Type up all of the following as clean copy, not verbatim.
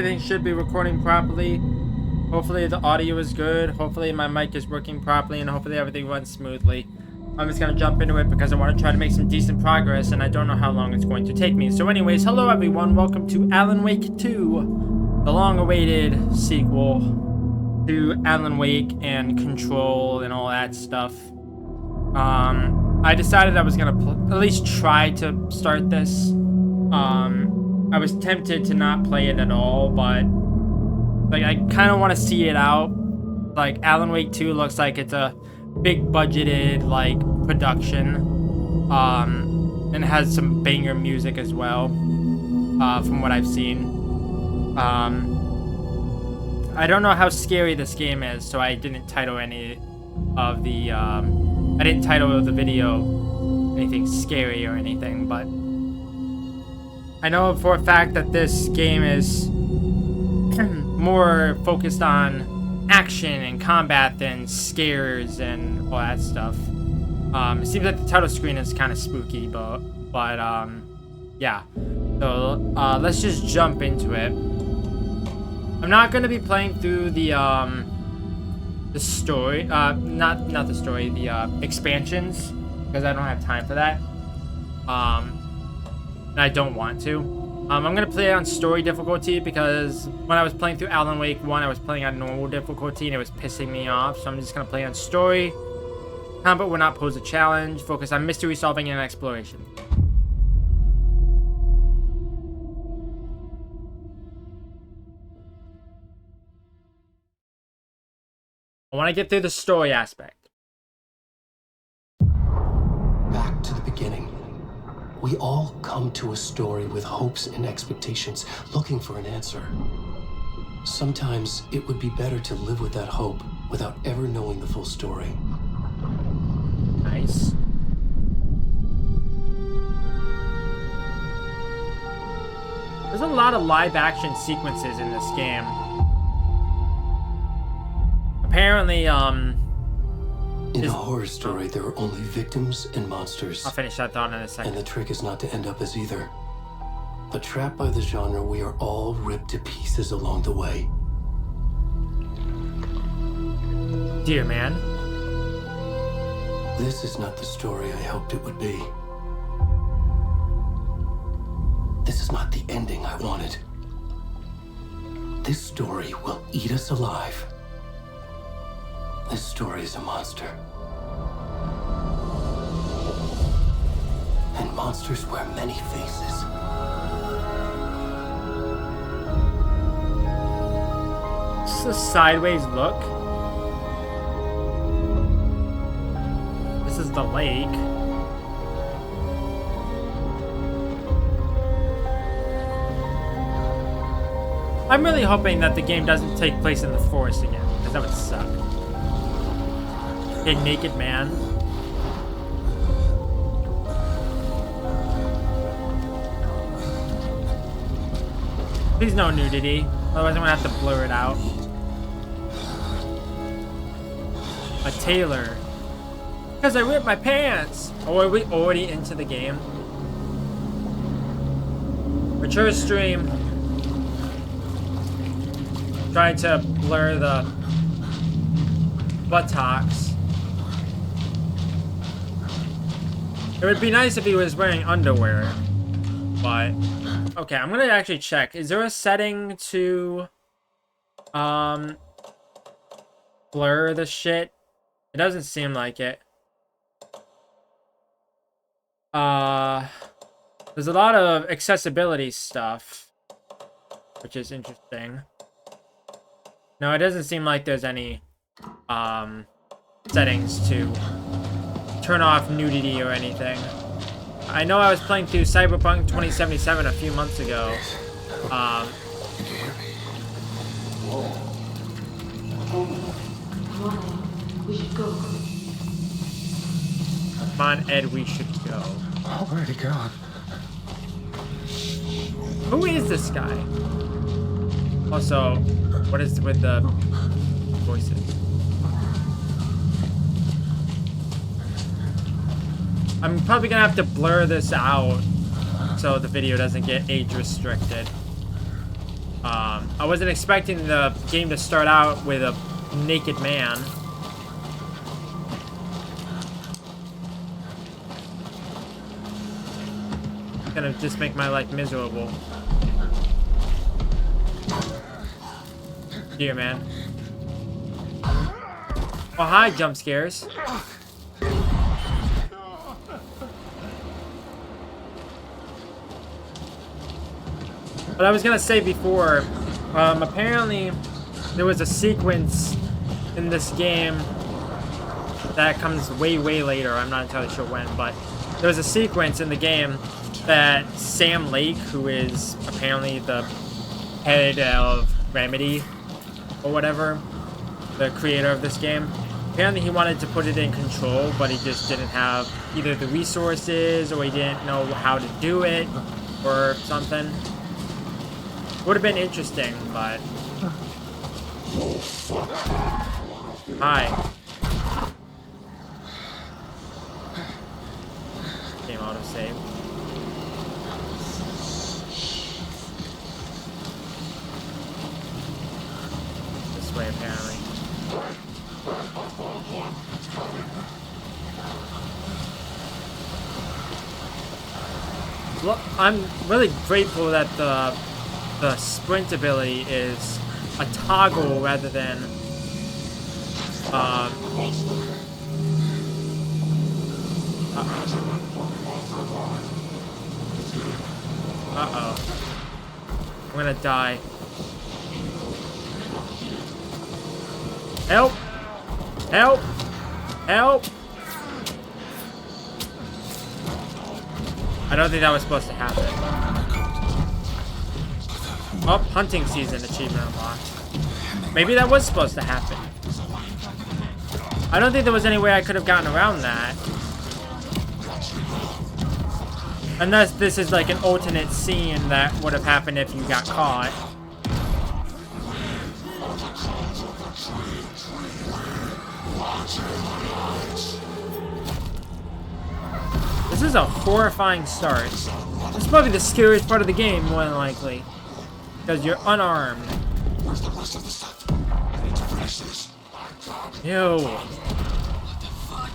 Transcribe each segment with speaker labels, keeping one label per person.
Speaker 1: everything should be recording properly. Hopefully the audio is good. Hopefully my mic is working properly, and hopefully everything runs smoothly. I'm just gonna jump into it because I want to try to make some decent progress, and I don't know how long it's going to take me. So anyways, hello everyone, welcome to Alan Wake 2, the long-awaited sequel to Alan Wake and Control and all that stuff. I decided I was gonna at least try to start this. I was tempted to not play it at all, but like I kind of want to see it out. Like Alan Wake 2 looks like it's a big budgeted like production, and has some banger music as well, from what I've seen. I don't know how scary this game is, so I didn't title any of the I didn't title the video anything scary or anything, but I know for a fact that this game is more focused on action and combat than scares and all that stuff. It seems like the title screen is kind of spooky, but yeah. So let's just jump into it. I'm not gonna be playing through the story, not the story, the expansions, because I don't have time for that. And I don't want to. I'm gonna play it on story difficulty because when I was playing through Alan Wake 1, I was playing on normal difficulty and it was pissing me off. So I'm just gonna play on story. Combat will not pose a challenge. Focus on mystery solving and exploration. I want to get through the story aspect.
Speaker 2: Back to the beginning. We all come to a story with hopes and expectations, looking for an answer. Sometimes it would be better to live with that hope without ever knowing the full story.
Speaker 1: Nice. There's a lot of live action sequences in this game. Apparently,
Speaker 2: in a horror story, there are only victims and monsters.
Speaker 1: I'll finish that thought in a second.
Speaker 2: And the trick is not to end up as either. But trapped by the genre, we are all ripped to pieces along the way.
Speaker 1: Dear man.
Speaker 2: This is not the story I hoped it would be. This is not the ending I wanted. This story will eat us alive. This story is a monster. And monsters wear many faces.
Speaker 1: This is a sideways look. This is the lake. I'm really hoping that the game doesn't take place in the forest again, because that would suck. A naked man. Please no nudity, otherwise I'm gonna have to blur it out. A tailor. Because I ripped my pants! Oh, are we already into the game? Mature stream. Trying to blur the buttocks. It would be nice if he was wearing underwear, but okay, I'm gonna actually check. Is there a setting to blur the shit? It doesn't seem like it. There's a lot of accessibility stuff, which is interesting. No, it doesn't seem like there's any settings to turn off nudity or anything. I know I was playing through Cyberpunk 2077 a few months ago.
Speaker 3: We should go.
Speaker 1: Come on, Ed, we should go.
Speaker 4: Already gone.
Speaker 1: Who is this guy? Also, what is with the voices? I'm probably gonna have to blur this out so the video doesn't get age restricted. I wasn't expecting the game to start out with a naked man. It's gonna just make my life miserable. Here, man. Oh, hi, jump scares. But I was gonna say before, apparently there was a sequence in this game that comes way, way later. I'm not entirely sure when, but there was a sequence in the game that Sam Lake, who is apparently the head of Remedy or whatever, the creator of this game, apparently he wanted to put it in Control, but he just didn't have either the resources or he didn't know how to do it or something. Would have been interesting, but... Hi. Game autosave. This way, apparently. Well, I'm really grateful that the sprint ability is a toggle rather than uh-oh. I'm gonna die. Help! Help! Help! I don't think that was supposed to happen. Oh, hunting season achievement unlocked. Maybe that was supposed to happen. I don't think there was any way I could have gotten around that. Unless this is like an alternate scene that would have happened if you got caught. This is a horrifying start. This is probably the scariest part of the game, more than likely. Because you're unarmed.
Speaker 3: Where's the rest of the stuff? I need to finish this.
Speaker 1: Ew.
Speaker 3: What the fuck?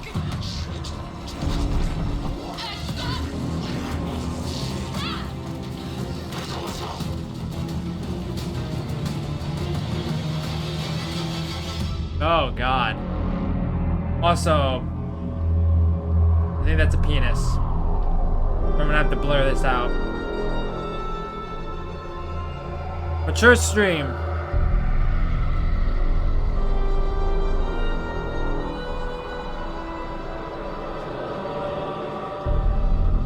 Speaker 1: Oh, God. Also, I think that's a penis. I'm gonna have to blur this out. Mature stream.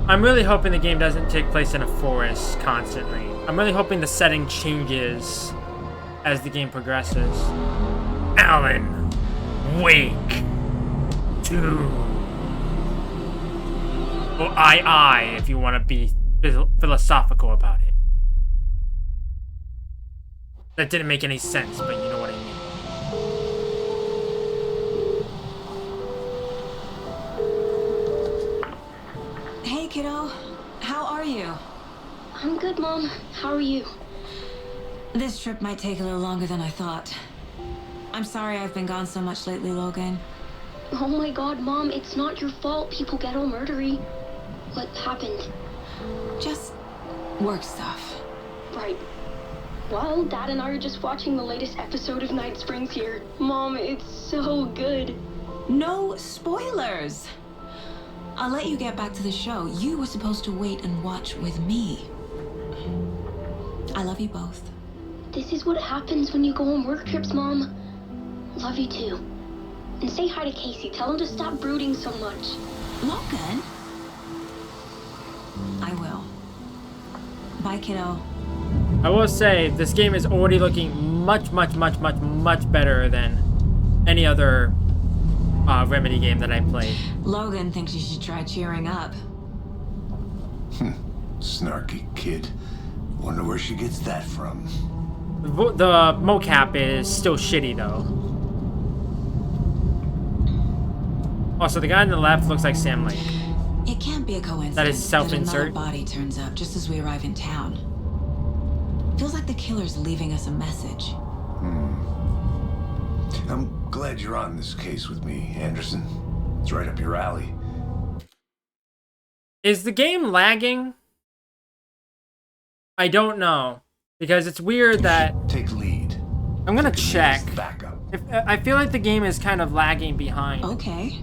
Speaker 1: I'm really hoping the game doesn't take place in a forest constantly. I'm really hoping the setting changes as the game progresses. Alan, wake. 2. Or I, if you want to be philosophical about it. That didn't make any sense, but you know what I mean.
Speaker 4: Hey, kiddo. How are you?
Speaker 5: I'm good, Mom. How are you?
Speaker 4: This trip might take a little longer than I thought. I'm sorry I've been gone so much lately, Logan.
Speaker 5: Oh my God, Mom, it's not your fault people get all murdery. What happened?
Speaker 4: Just work stuff.
Speaker 5: Right. Well, Dad and I are just watching the latest episode of Night Springs here. Mom, it's so good.
Speaker 4: No spoilers! I'll let you get back to the show. You were supposed to wait and watch with me. I love you both.
Speaker 5: This is what happens when you go on work trips, Mom. Love you too. And say hi to Casey. Tell him to stop brooding so much.
Speaker 4: Logan? I will. Bye, kiddo.
Speaker 1: I will say, this game is already looking much better than any other Remedy game that I played.
Speaker 4: Logan thinks you should try cheering up.
Speaker 3: Snarky kid. Wonder where she gets that from.
Speaker 1: The mocap is still shitty, though. Also, the guy on the left looks like Sam Lake.
Speaker 4: It can't be a coincidence
Speaker 1: That is self-insert.
Speaker 4: that another body turns up just as we arrive in town. Feels like the killer's leaving us a message.
Speaker 3: I'm glad you're on this case with me, Anderson. It's right up your alley.
Speaker 1: Is the game lagging? I don't know. Because it's weird that...
Speaker 3: Take lead.
Speaker 1: I'm gonna check.
Speaker 3: Backup.
Speaker 1: I feel like the game is kind of lagging behind.
Speaker 4: Okay.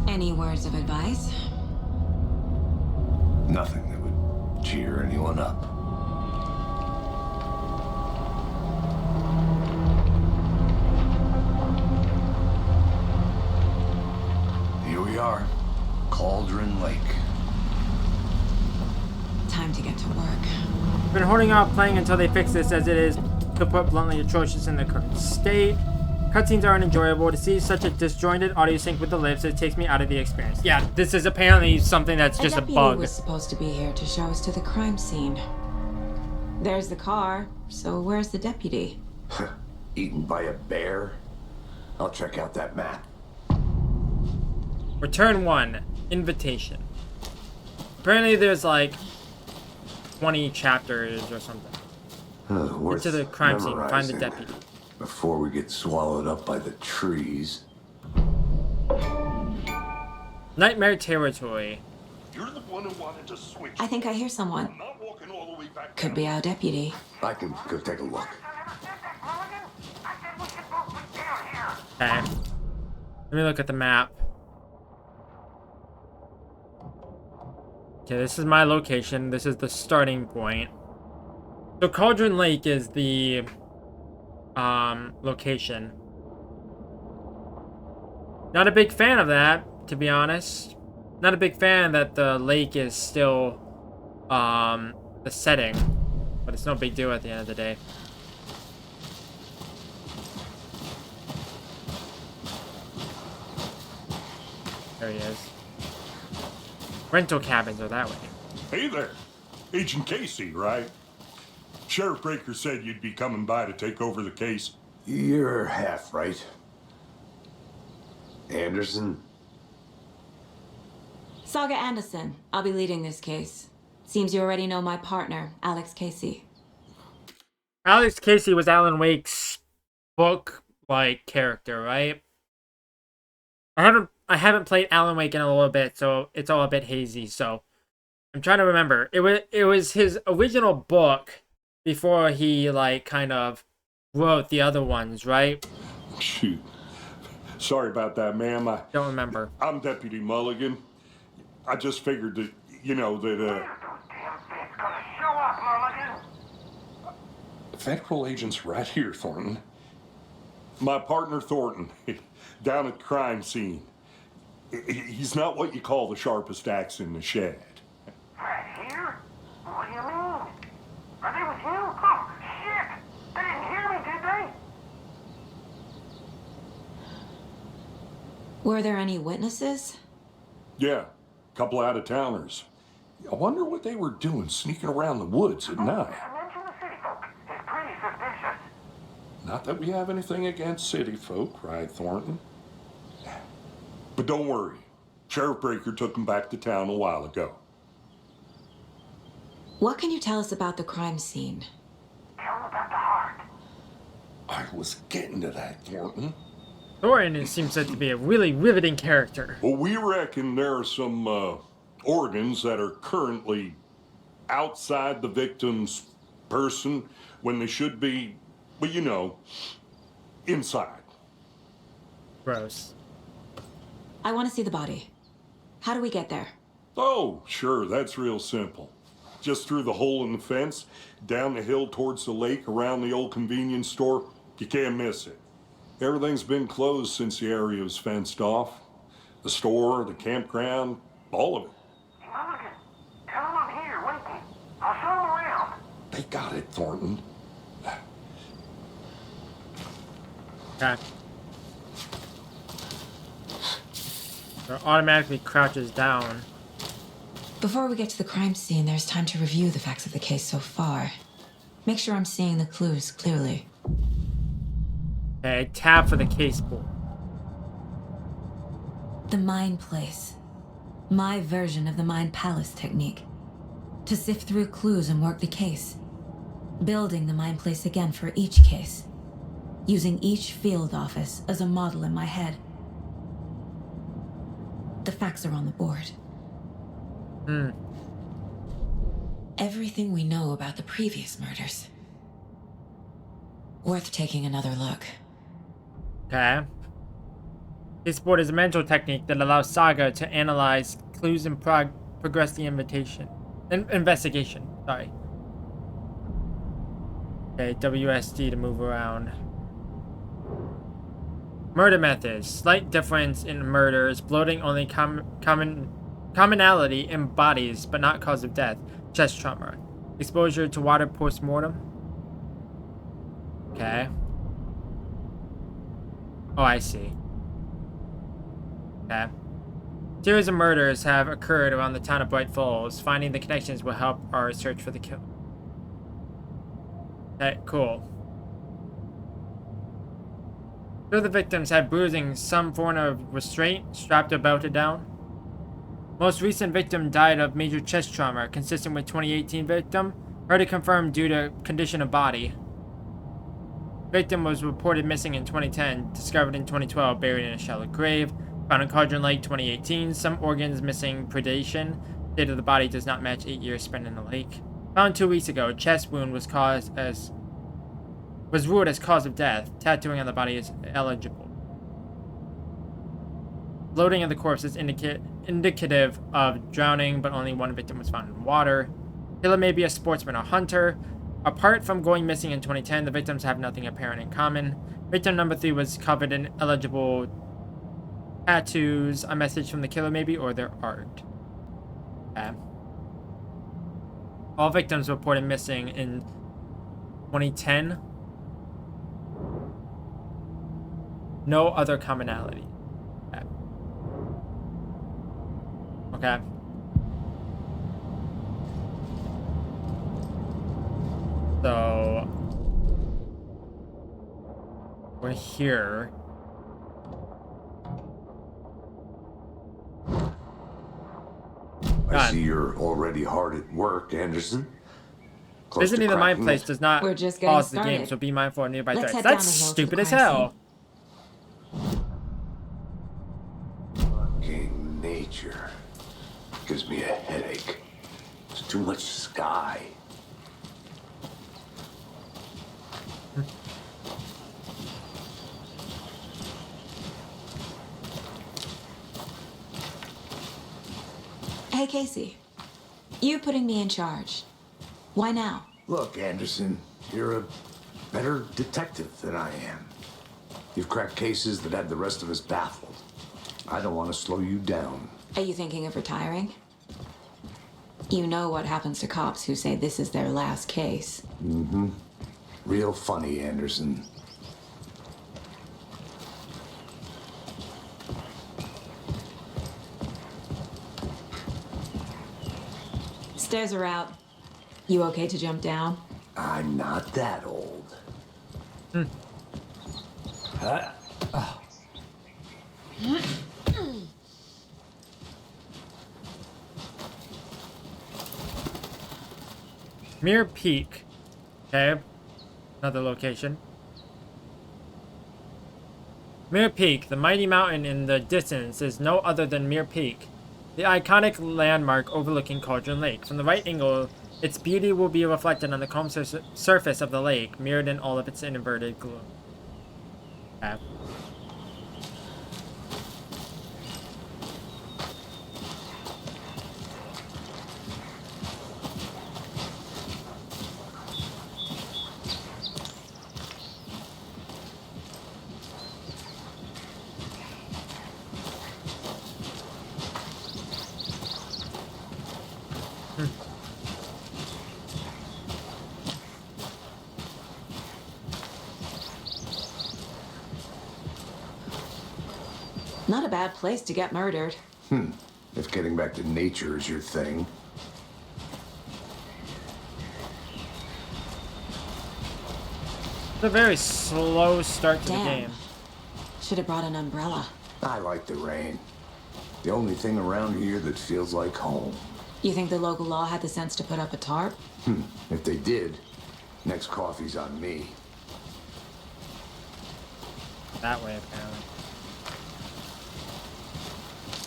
Speaker 4: Any words of advice?
Speaker 3: Nothing that would cheer anyone up. Here we are. Cauldron Lake.
Speaker 4: Time to get to work.
Speaker 1: Been holding off playing until they fix this, as it is, to put bluntly, atrocious in the current state. Cutscenes aren't enjoyable. To see such a disjointed audio sync with the lips, it takes me out of the experience. Yeah, this is apparently something that's just a bug.
Speaker 4: Was supposed to be here to show us to the crime scene. There's the car, so where's the deputy?
Speaker 3: Eaten by a bear? I'll check out that map.
Speaker 1: Return 1. Invitation. Apparently there's like 20 chapters or something. Into the crime scene. Find the deputy.
Speaker 3: Before we get swallowed up by the trees.
Speaker 1: Nightmare territory.
Speaker 6: You're the one who wanted to switch.
Speaker 4: I think I hear someone.
Speaker 6: I'm not walking all the way back.
Speaker 4: Could be our deputy.
Speaker 3: I can go take a look.
Speaker 1: Okay. Let me look at the map. Okay, this is my location. This is the starting point. So Cauldron Lake is the location. Not a big fan of that, to be honest. Not a big fan that the lake is still the setting, but it's no big deal at the end of the day. There he is. Rental cabins are that way.
Speaker 6: Hey there, Agent Casey, right? Sheriff Breaker said you'd be coming by to take over the case.
Speaker 3: You're half right. Anderson?
Speaker 4: Saga Anderson. I'll be leading this case. Seems you already know my partner, Alex Casey.
Speaker 1: Alex Casey was Alan Wake's book-like character, right? I haven't played Alan Wake in a little bit, so it's all a bit hazy. So I'm trying to remember. It was his original book before he like kind of wrote the other ones, right?
Speaker 6: Shoot. Sorry about that, ma'am.
Speaker 1: Don't remember.
Speaker 6: I'm Deputy Mulligan. I just figured that, you know, that, Federal agent's right here, Thornton. My partner, Thornton, down at the crime scene. He's not what you call the sharpest axe in the shed.
Speaker 7: Right here? What do you mean? Are they with you? Oh, shit! They didn't hear me, did they?
Speaker 4: Were there any witnesses?
Speaker 6: Yeah, a couple out-of-towners. I wonder what they were doing sneaking around the woods at night.
Speaker 7: Mention the city folk. It's pretty suspicious.
Speaker 6: Not that we have anything against city folk, right, Thornton? But don't worry. Sheriff Breaker took them back to town a while ago.
Speaker 4: What can you tell us about the crime scene?
Speaker 7: Tell them about the heart.
Speaker 6: I was getting to that, Thornton.
Speaker 1: Thornton seems to be a really riveting character.
Speaker 6: Well, we reckon there are some organs that are currently outside the victim's person when they should be, well, you know, inside.
Speaker 1: Gross.
Speaker 4: I want to see the body. How do we get there?
Speaker 6: Oh, sure, that's real simple. Just through the hole in the fence, down the hill towards the lake, around the old convenience store. You can't miss it. Everything's been closed since the area was fenced off. The store, the campground, all of it.
Speaker 7: Mulligan, tell them I'm here, waiting. I'll show them around.
Speaker 6: They got it, Thornton.
Speaker 1: Okay. It automatically crouches down.
Speaker 4: Before we get to the crime scene, there's time to review the facts of the case so far. Make sure I'm seeing the clues clearly.
Speaker 1: Okay, tab for the case board.
Speaker 4: The Mind Place. My version of the Mind Palace technique. To sift through clues and work the case. building the mind place again for each case, using each field office as a model in my head. The facts are on the board. Everything we know about the previous murders. Worth taking another look.
Speaker 1: Okay. This board is a mental technique that allows Saga to analyze clues and progress the investigation. Sorry. Okay, WSD to move around. Murder methods. Slight difference in murders. Bloating only commonality in bodies, but not cause of death. Chest trauma. Exposure to water post-mortem. Okay. Oh, I see. Okay. Series of murders have occurred around the town of Bright Falls. Finding the connections will help our search for the killer. Okay, cool. Two of the victims had bruising, some form of restraint, strapped or belted down. Most recent victim died of major chest trauma, consistent with 2018 victim. Murder confirmed due to condition of body. Victim was reported missing in 2010, discovered in 2012, buried in a shallow grave. Found in Cauldron Lake 2018. Some organs missing predation. State of the body does not match 8 years spent in the lake. Found 2 weeks ago. Chest wound was ruled as cause of death. Tattooing on the body is eligible. Bloating of the corpse is indicative of drowning, but only one victim was found in water. Killer may be a sportsman or hunter. Apart from going missing in 2010, the victims have nothing apparent in common. Victim number 3 was covered in eligible tattoos, a message from the killer maybe, or their art. Okay. All victims reported missing in 2010. No other commonality. Okay. Okay. So we're here.
Speaker 3: I see you're already hard at work, Anderson. Close
Speaker 1: Visiting
Speaker 3: to
Speaker 1: the mind
Speaker 3: cracking
Speaker 1: place
Speaker 3: it.
Speaker 1: does not
Speaker 4: We're just getting
Speaker 1: pause the game,
Speaker 4: started.
Speaker 1: so be mindful of nearby
Speaker 4: Let's
Speaker 1: threats.
Speaker 4: head down
Speaker 1: That's
Speaker 4: the hill to
Speaker 1: stupid
Speaker 4: the
Speaker 1: as
Speaker 4: crime
Speaker 1: hell.
Speaker 3: Fucking nature gives me a headache. There's too much sky.
Speaker 4: Hey, Casey. You putting me in charge. Why now?
Speaker 3: Look, Anderson, you're a better detective than I am. You've cracked cases that had the rest of us baffled. I don't want to slow you down.
Speaker 4: Are you thinking of retiring? You know what happens to cops who say this is their last case.
Speaker 3: Mm-hmm. Real funny, Anderson.
Speaker 4: Stairs are out. You okay to jump down?
Speaker 3: I'm not that old.
Speaker 1: Mere Peak. Okay. Another location. Mere Peak, the mighty mountain in the distance, is no other than Mere Peak, the iconic landmark overlooking Cauldron Lake. From the right angle, its beauty will be reflected on the calm surface of the lake, mirrored in all of its inverted glow. Okay.
Speaker 4: Not a bad place to get murdered.
Speaker 3: If getting back to nature is your thing.
Speaker 1: It's a very slow start to the
Speaker 4: Damn.
Speaker 1: game.
Speaker 4: Should have brought an umbrella.
Speaker 3: I like the rain. The only thing around here that feels like home.
Speaker 4: You think the local law had the sense to put up a tarp?
Speaker 3: If they did, Next coffee's on me.
Speaker 1: That way, apparently.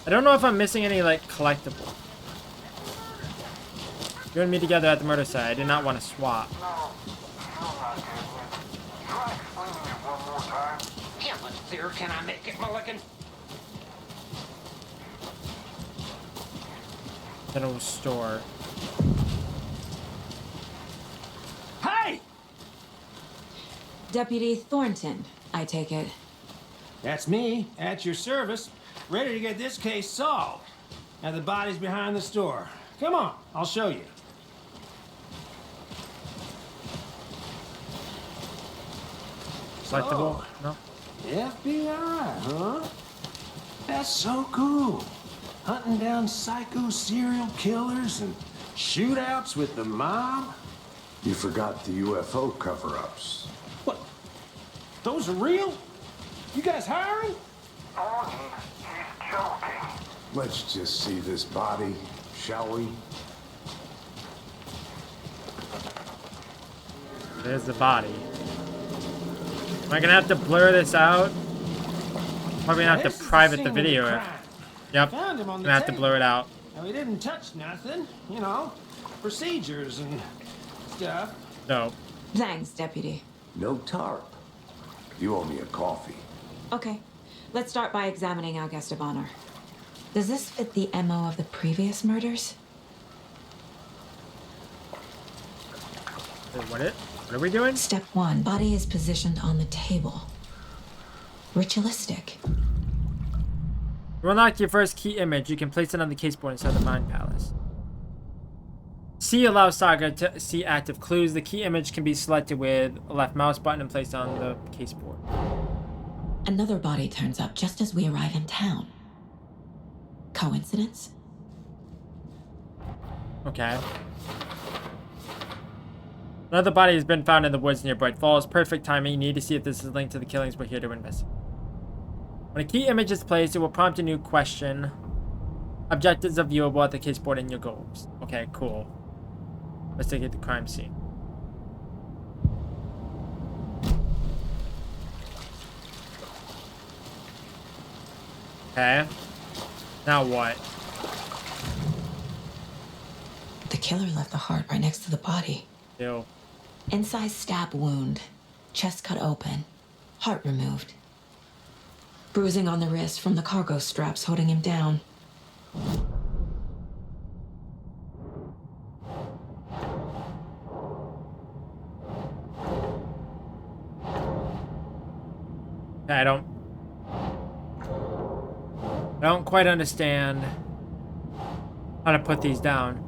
Speaker 1: I don't know if I'm missing any, like, collectibles. You and me together at the murder site. I did not want to swap.
Speaker 7: No, still not getting it. Try explaining it one more time.
Speaker 8: How much clearer can I make it, Mulligan?
Speaker 1: General store.
Speaker 8: Hey!
Speaker 4: Deputy Thornton, I take it.
Speaker 9: That's me, at your service, ready to get this case solved. Now the body's behind the store. Come on, I'll show you.
Speaker 1: Collectible? No?
Speaker 9: FBI, huh? That's so cool. Hunting down psycho serial killers and shootouts with the mob.
Speaker 3: You forgot the UFO cover-ups.
Speaker 9: What? Those are real? You guys hiring?
Speaker 7: Oh, he's joking.
Speaker 3: Let's just see this body, shall we?
Speaker 1: There's the body. Am I gonna have to blur this out? Probably gonna have
Speaker 9: This
Speaker 1: to
Speaker 9: is
Speaker 1: private
Speaker 9: scene
Speaker 1: the
Speaker 9: of
Speaker 1: video.
Speaker 9: crime.
Speaker 1: Yep.
Speaker 9: Found him on
Speaker 1: I'm
Speaker 9: the
Speaker 1: gonna have to
Speaker 9: tape.
Speaker 1: blur it out.
Speaker 9: Now, he didn't touch nothing, you know, procedures and stuff.
Speaker 1: No.
Speaker 4: Thanks, Deputy.
Speaker 3: No tarp. You owe me a coffee.
Speaker 4: Okay, let's start by examining our guest of honor. Does this fit the MO of the previous murders?
Speaker 1: Wait, what are we doing?
Speaker 4: Step 1, body is positioned on the table. Ritualistic.
Speaker 1: To unlock your first key image, you can place it on the caseboard inside the Mind Palace. C allows Saga to see active clues. The key image can be selected with a left mouse button and placed on the caseboard.
Speaker 4: Another body turns up just as we arrive in town. Coincidence?
Speaker 1: Okay. Another body has been found in the woods near Bright Falls. Perfect timing. You need to see if this is linked to the killings we're here to investigate. When a key image is placed, it will prompt a new question. Objectives are viewable at the caseboard in your goals. Okay, cool. Let's take it to the crime scene. Okay. Now what?
Speaker 4: The killer left the heart right next to the body.
Speaker 1: Ew.
Speaker 4: Incised stab wound. Chest cut open. Heart removed. Bruising on the wrist from the cargo straps holding him down.
Speaker 1: I don't quite understand how to put these down.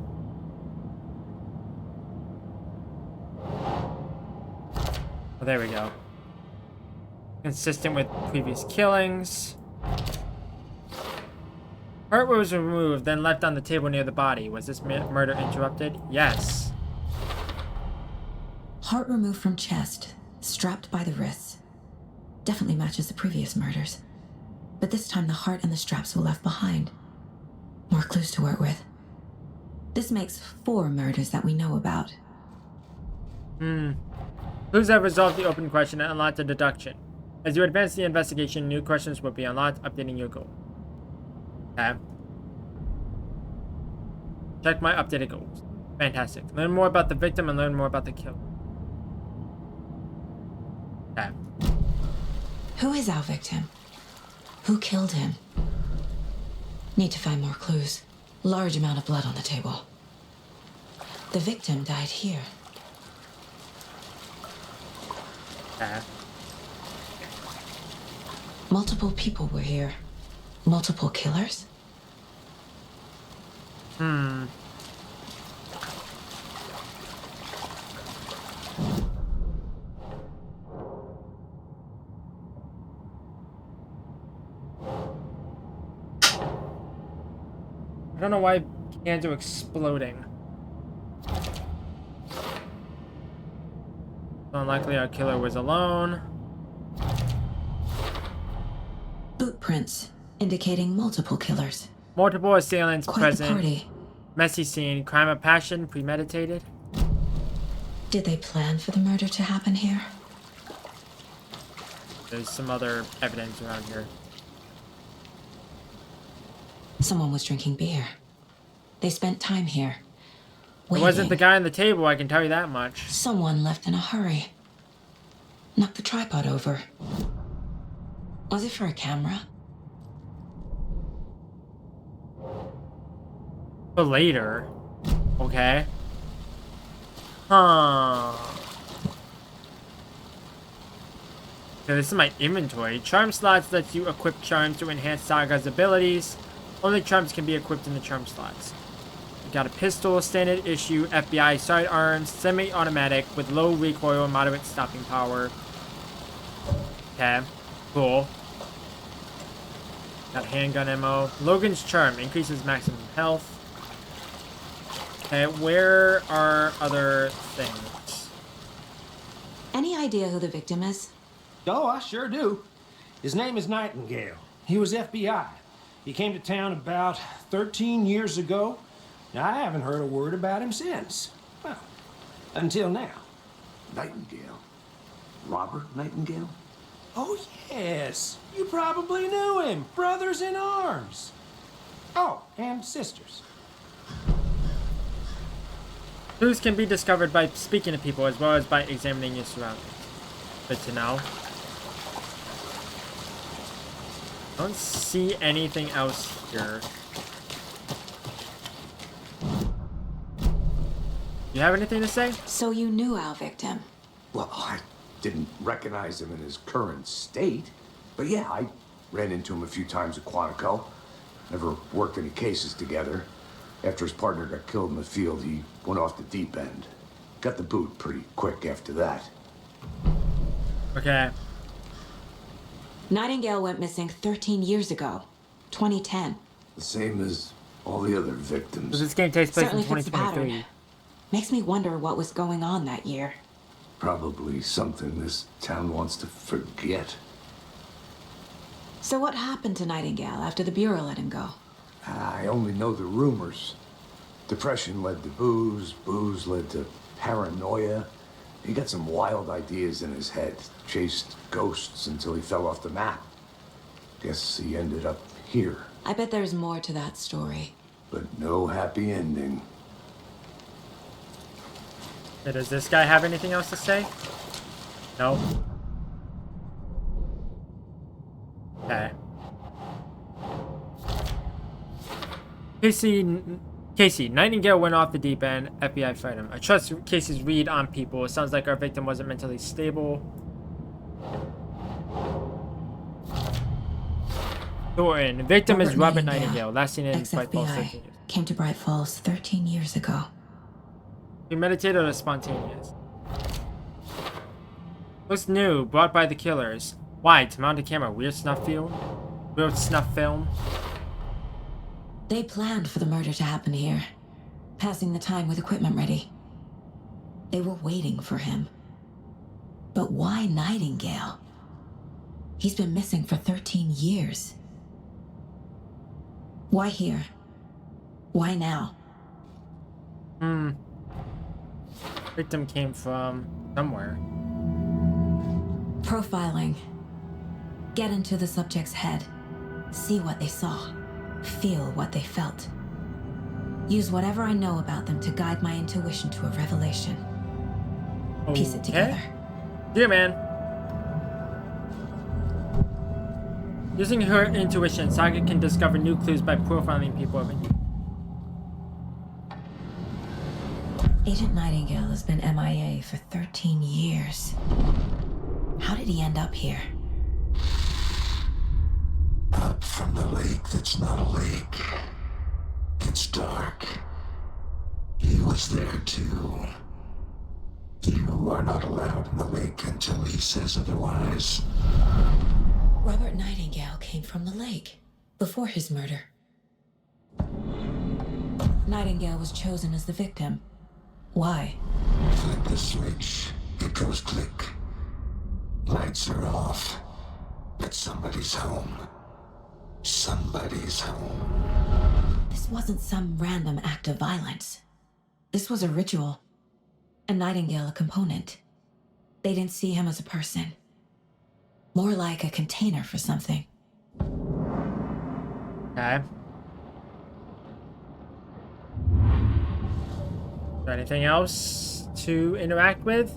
Speaker 1: Oh, there we go. Consistent with previous killings. Heart was removed, then left on the table near the body. Was this murder interrupted? Yes.
Speaker 4: Heart removed from chest, strapped by the wrists. Definitely matches the previous murders. But this time the heart and the straps were left behind. More clues to work with. This makes 4 murders that we know about.
Speaker 1: Clues have resolved the open question and unlocked a deduction. As you advance the investigation, new questions will be unlocked, updating your goal. Okay. Check my updated goals. Fantastic. Learn more about the victim and learn more about the killer. Okay.
Speaker 4: Who is our victim? Who killed him? Need to find more clues. Large amount of blood on the table. The victim died here.
Speaker 1: Okay.
Speaker 4: Multiple people were here. Multiple killers?
Speaker 1: I don't know why cans are exploding. Unlikely our killer was alone.
Speaker 4: Boot prints indicating multiple killers.
Speaker 1: Multiple assailants
Speaker 4: Quite the
Speaker 1: present.
Speaker 4: party.
Speaker 1: Messy scene. Crime of passion. Premeditated.
Speaker 4: Did they plan for the murder to happen here?
Speaker 1: There's some other evidence around here.
Speaker 4: Someone was drinking beer. They spent time here.
Speaker 1: It wasn't the guy on the table, I can tell you that much.
Speaker 4: Someone left in a hurry. Knocked the tripod over. Was it for a camera?
Speaker 1: For later. Okay. Huh. Okay, this is my inventory. Charm slots lets you equip charms to enhance Saga's abilities. Only charms can be equipped in the charm slots. We got a pistol, standard issue, FBI sidearms, semi-automatic with low recoil, moderate stopping power. Okay, cool. Got handgun ammo. Logan's charm increases maximum health. Okay, where are other things?
Speaker 4: Any idea who the victim is?
Speaker 9: Oh, I sure do. His name is Nightingale. He was FBI. He came to town about 13 years ago. Now, I haven't heard a word about him since. Well, until now.
Speaker 3: Nightingale? Robert Nightingale?
Speaker 9: Oh, yes. You probably knew him. Brothers in arms. Oh, and sisters.
Speaker 1: Clues can be discovered by speaking to people as well as by examining your surroundings. Good to know. I don't see anything else here. You have anything to say?
Speaker 4: So you knew our victim?
Speaker 3: Well, I didn't recognize him in his current state. But yeah, I ran into him a few times at Quantico. Never worked any cases together. After his partner got killed in the field, he went off the deep end. Got the boot pretty quick after that.
Speaker 1: Okay.
Speaker 4: Nightingale went missing 13 years ago. 2010.
Speaker 3: The same as all the other victims.
Speaker 1: So this game takes place in
Speaker 4: Certainly fits the
Speaker 1: 2023.
Speaker 4: pattern. Makes me wonder what was going on that year.
Speaker 3: Probably something this town wants to forget.
Speaker 4: So what happened to Nightingale after the Bureau let him go?
Speaker 3: I only know the rumors. Depression led to booze, booze led to paranoia. He got some wild ideas in his head, chased ghosts until he fell off the map. Guess he ended up here,
Speaker 4: I bet there's more to that story.
Speaker 3: but no happy ending.
Speaker 1: Okay, does this guy have anything else to say? No. Okay. Casey, Nightingale went off the deep end. FBI fired him. I trust Casey's read on people. It sounds like our victim wasn't mentally stable. Thornton. Victim is Robert Nightingale. Last seen in Bright Falls 13 years.
Speaker 4: Came to Bright Falls 13 years ago.
Speaker 1: Premeditated or spontaneous? What's new? Brought by the killers. Why? To mount a camera. Weird snuff film? Weird snuff film?
Speaker 4: They planned for the murder to happen here. Passing the time with equipment ready. They were waiting for him. But why Nightingale? He's been missing for 13 years. Why here? Why now?
Speaker 1: Victim came from somewhere.
Speaker 4: Profiling. Get into the subject's head. See what they saw. Feel what they felt. Use whatever I know about them to guide my intuition to a revelation. Piece it together.
Speaker 1: Yeah, man. Using her intuition, Saga can discover new clues by profiling people.
Speaker 4: Agent Nightingale has been MIA for 13 years. How did he end up here?
Speaker 10: Up from the lake that's not a lake. It's dark. He was there too. You are not allowed in the lake until he says otherwise.
Speaker 4: Robert Nightingale came from the lake before his murder. Nightingale was chosen as the victim. Why?
Speaker 10: Flip the switch. It goes click. Lights are off. But somebody's home. Somebody's home.
Speaker 4: This wasn't some random act of violence. This was a ritual. and Nightingale a component. They didn't see him as a person. More like a container for something.
Speaker 1: Okay. Is there anything else to interact with?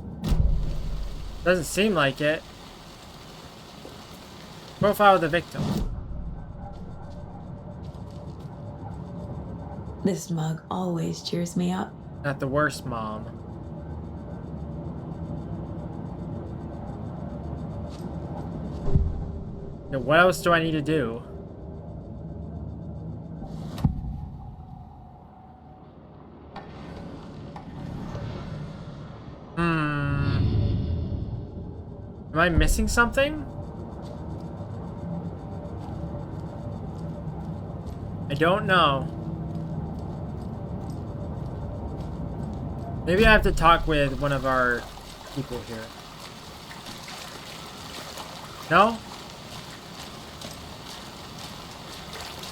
Speaker 1: Doesn't seem like it. Profile of the victim.
Speaker 4: This mug always cheers me up.
Speaker 1: Not the worst mom. Okay, what else do I need to do? Am I missing something? I don't know. Maybe I have to talk with one of our people here. No?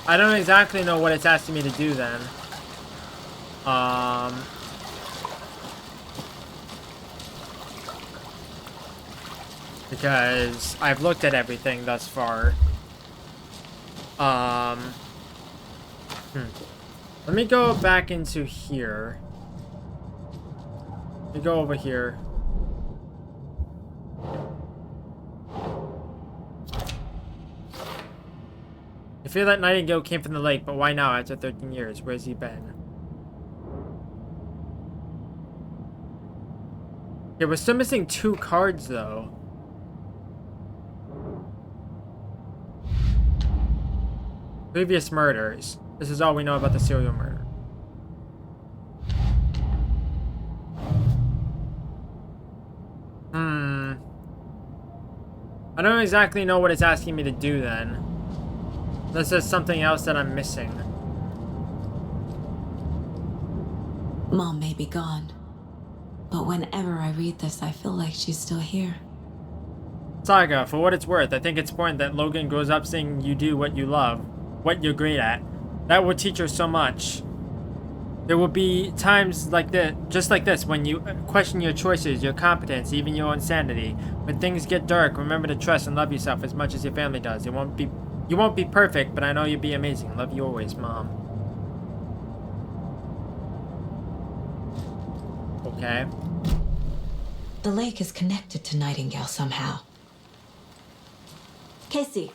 Speaker 1: I don't exactly know what it's asking me to do then. Because I've looked at everything thus far. Let me go back into here. Let me go over here. I feel that Nightingale came from the lake, but why now after 13 years? Where's he been? Yeah, we're still missing 2 cards though. Previous murders. This is all we know about the serial murder. I don't exactly know what it's asking me to do then. Unless there's something else that I'm missing.
Speaker 4: Mom may be gone, but whenever I read this, I feel like she's still here.
Speaker 1: Saga, for what it's worth, I think it's important that Logan grows up seeing you do what you love, what you're great at. That will teach her so much. There will be times like this, just like this, when you question your choices, your competence, even your own sanity. When things get dark, remember to trust and love yourself as much as your family does. You won't be perfect, but I know you'll be amazing. Love you always, Mom. Okay.
Speaker 4: The lake is connected to Nightingale somehow. Casey,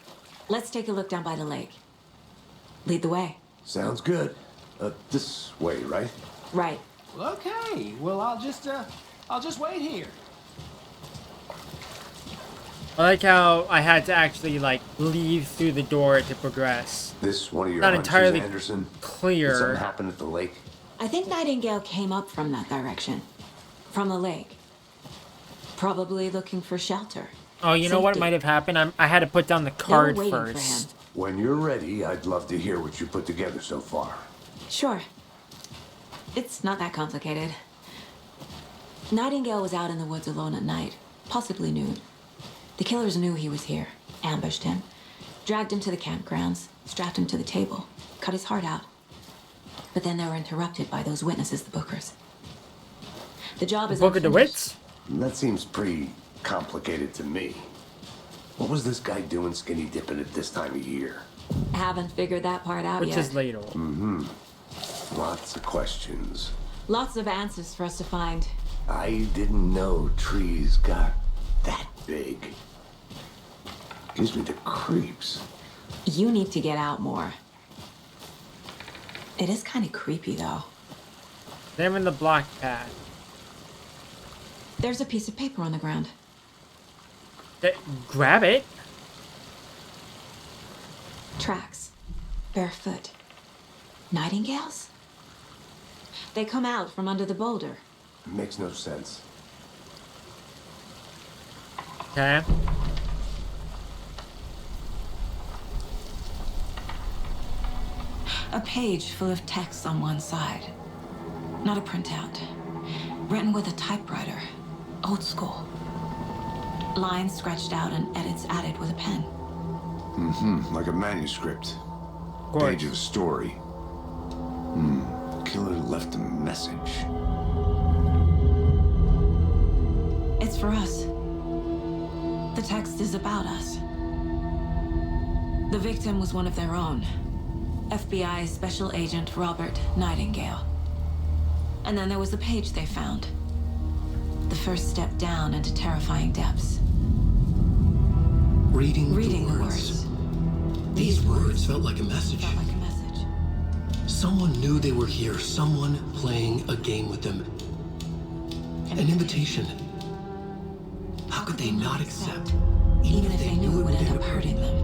Speaker 4: let's take a look down by the lake. Lead the way.
Speaker 3: Sounds good. This way, right?
Speaker 4: Right.
Speaker 9: Okay, well, I'll just wait here.
Speaker 1: I like how I had to actually, like, leave through the door to progress.
Speaker 3: This one of your
Speaker 1: Not
Speaker 3: hunches,
Speaker 1: entirely
Speaker 3: Anderson?
Speaker 1: clear.
Speaker 3: Did something happen at the lake?
Speaker 4: I think Nightingale came up from that direction. From the lake. Probably looking for shelter.
Speaker 1: Oh, you know what might have happened? I had to put down the card
Speaker 4: waiting for
Speaker 1: first.
Speaker 4: him.
Speaker 3: When you're ready, I'd love to hear what you put together so far.
Speaker 4: Sure. It's not that complicated. Nightingale was out in the woods alone at night, possibly nude. The killers knew he was here, ambushed him, dragged him to the campgrounds, strapped him to the table, cut his heart out. But then they were interrupted by those witnesses, the Bookers. The job is
Speaker 1: Booker DeWitt's?
Speaker 3: That seems pretty complicated to me. What was this guy doing skinny dipping at this time of year?
Speaker 4: Haven't figured that part out
Speaker 1: Which
Speaker 4: yet.
Speaker 1: is later.
Speaker 3: Lots of questions.
Speaker 4: Lots of answers for us to find.
Speaker 3: I didn't know trees got that big. Gives me the creeps.
Speaker 4: You need to get out more. It is kind of creepy, though.
Speaker 1: Them in the block pad.
Speaker 4: There's a piece of paper on the ground.
Speaker 1: Grab it.
Speaker 4: Tracks. Barefoot. Nightingales? They come out from under the boulder.
Speaker 3: Makes no sense.
Speaker 1: Okay.
Speaker 4: A page full of text on one side. Not a printout. Written with a typewriter. Old school. Lines scratched out and edits added with a pen.
Speaker 3: Like a manuscript.
Speaker 1: Course.
Speaker 3: Page of a story. Killer left a message.
Speaker 4: for us. The text is about us. The victim was one of their own. FBI Special Agent Robert Nightingale. And then there was the page they found. The first step down into terrifying depths.
Speaker 2: Reading
Speaker 4: the
Speaker 2: the words. These words felt like a message. Someone knew they were here. Someone playing a game with them. An invitation. How could they not accept?
Speaker 4: Even if they knew it would end up hurting them.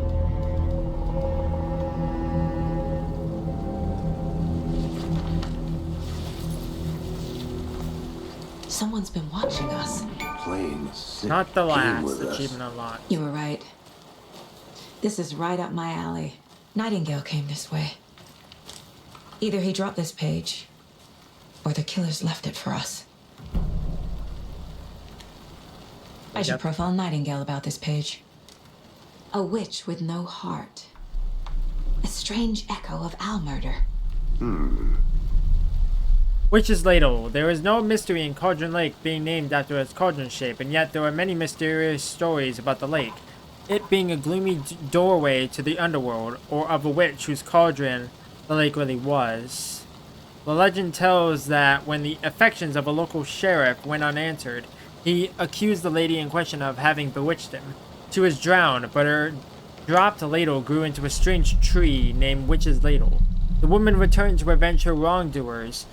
Speaker 4: Someone's been watching us.
Speaker 3: Playing a sick
Speaker 1: Not the
Speaker 3: game
Speaker 1: last
Speaker 3: with us.
Speaker 1: achievement unlocked.
Speaker 4: You were right. This is right up my alley. Nightingale came this way. Either he dropped this page, or the killers left it for us. I should profile Nightingale about this page. A witch with no heart. A strange echo of Al murder.
Speaker 1: Witch's Ladle. There is no mystery in Cauldron Lake being named after its cauldron shape, and yet there are many mysterious stories about the lake. It being a gloomy doorway to the underworld, or of a witch whose cauldron the lake really was. The legend tells that when the affections of a local sheriff went unanswered, he accused the lady in question of having bewitched him. She was drowned, but her dropped ladle grew into a strange tree named Witch's Ladle. The woman returned to avenge her wrongdoers.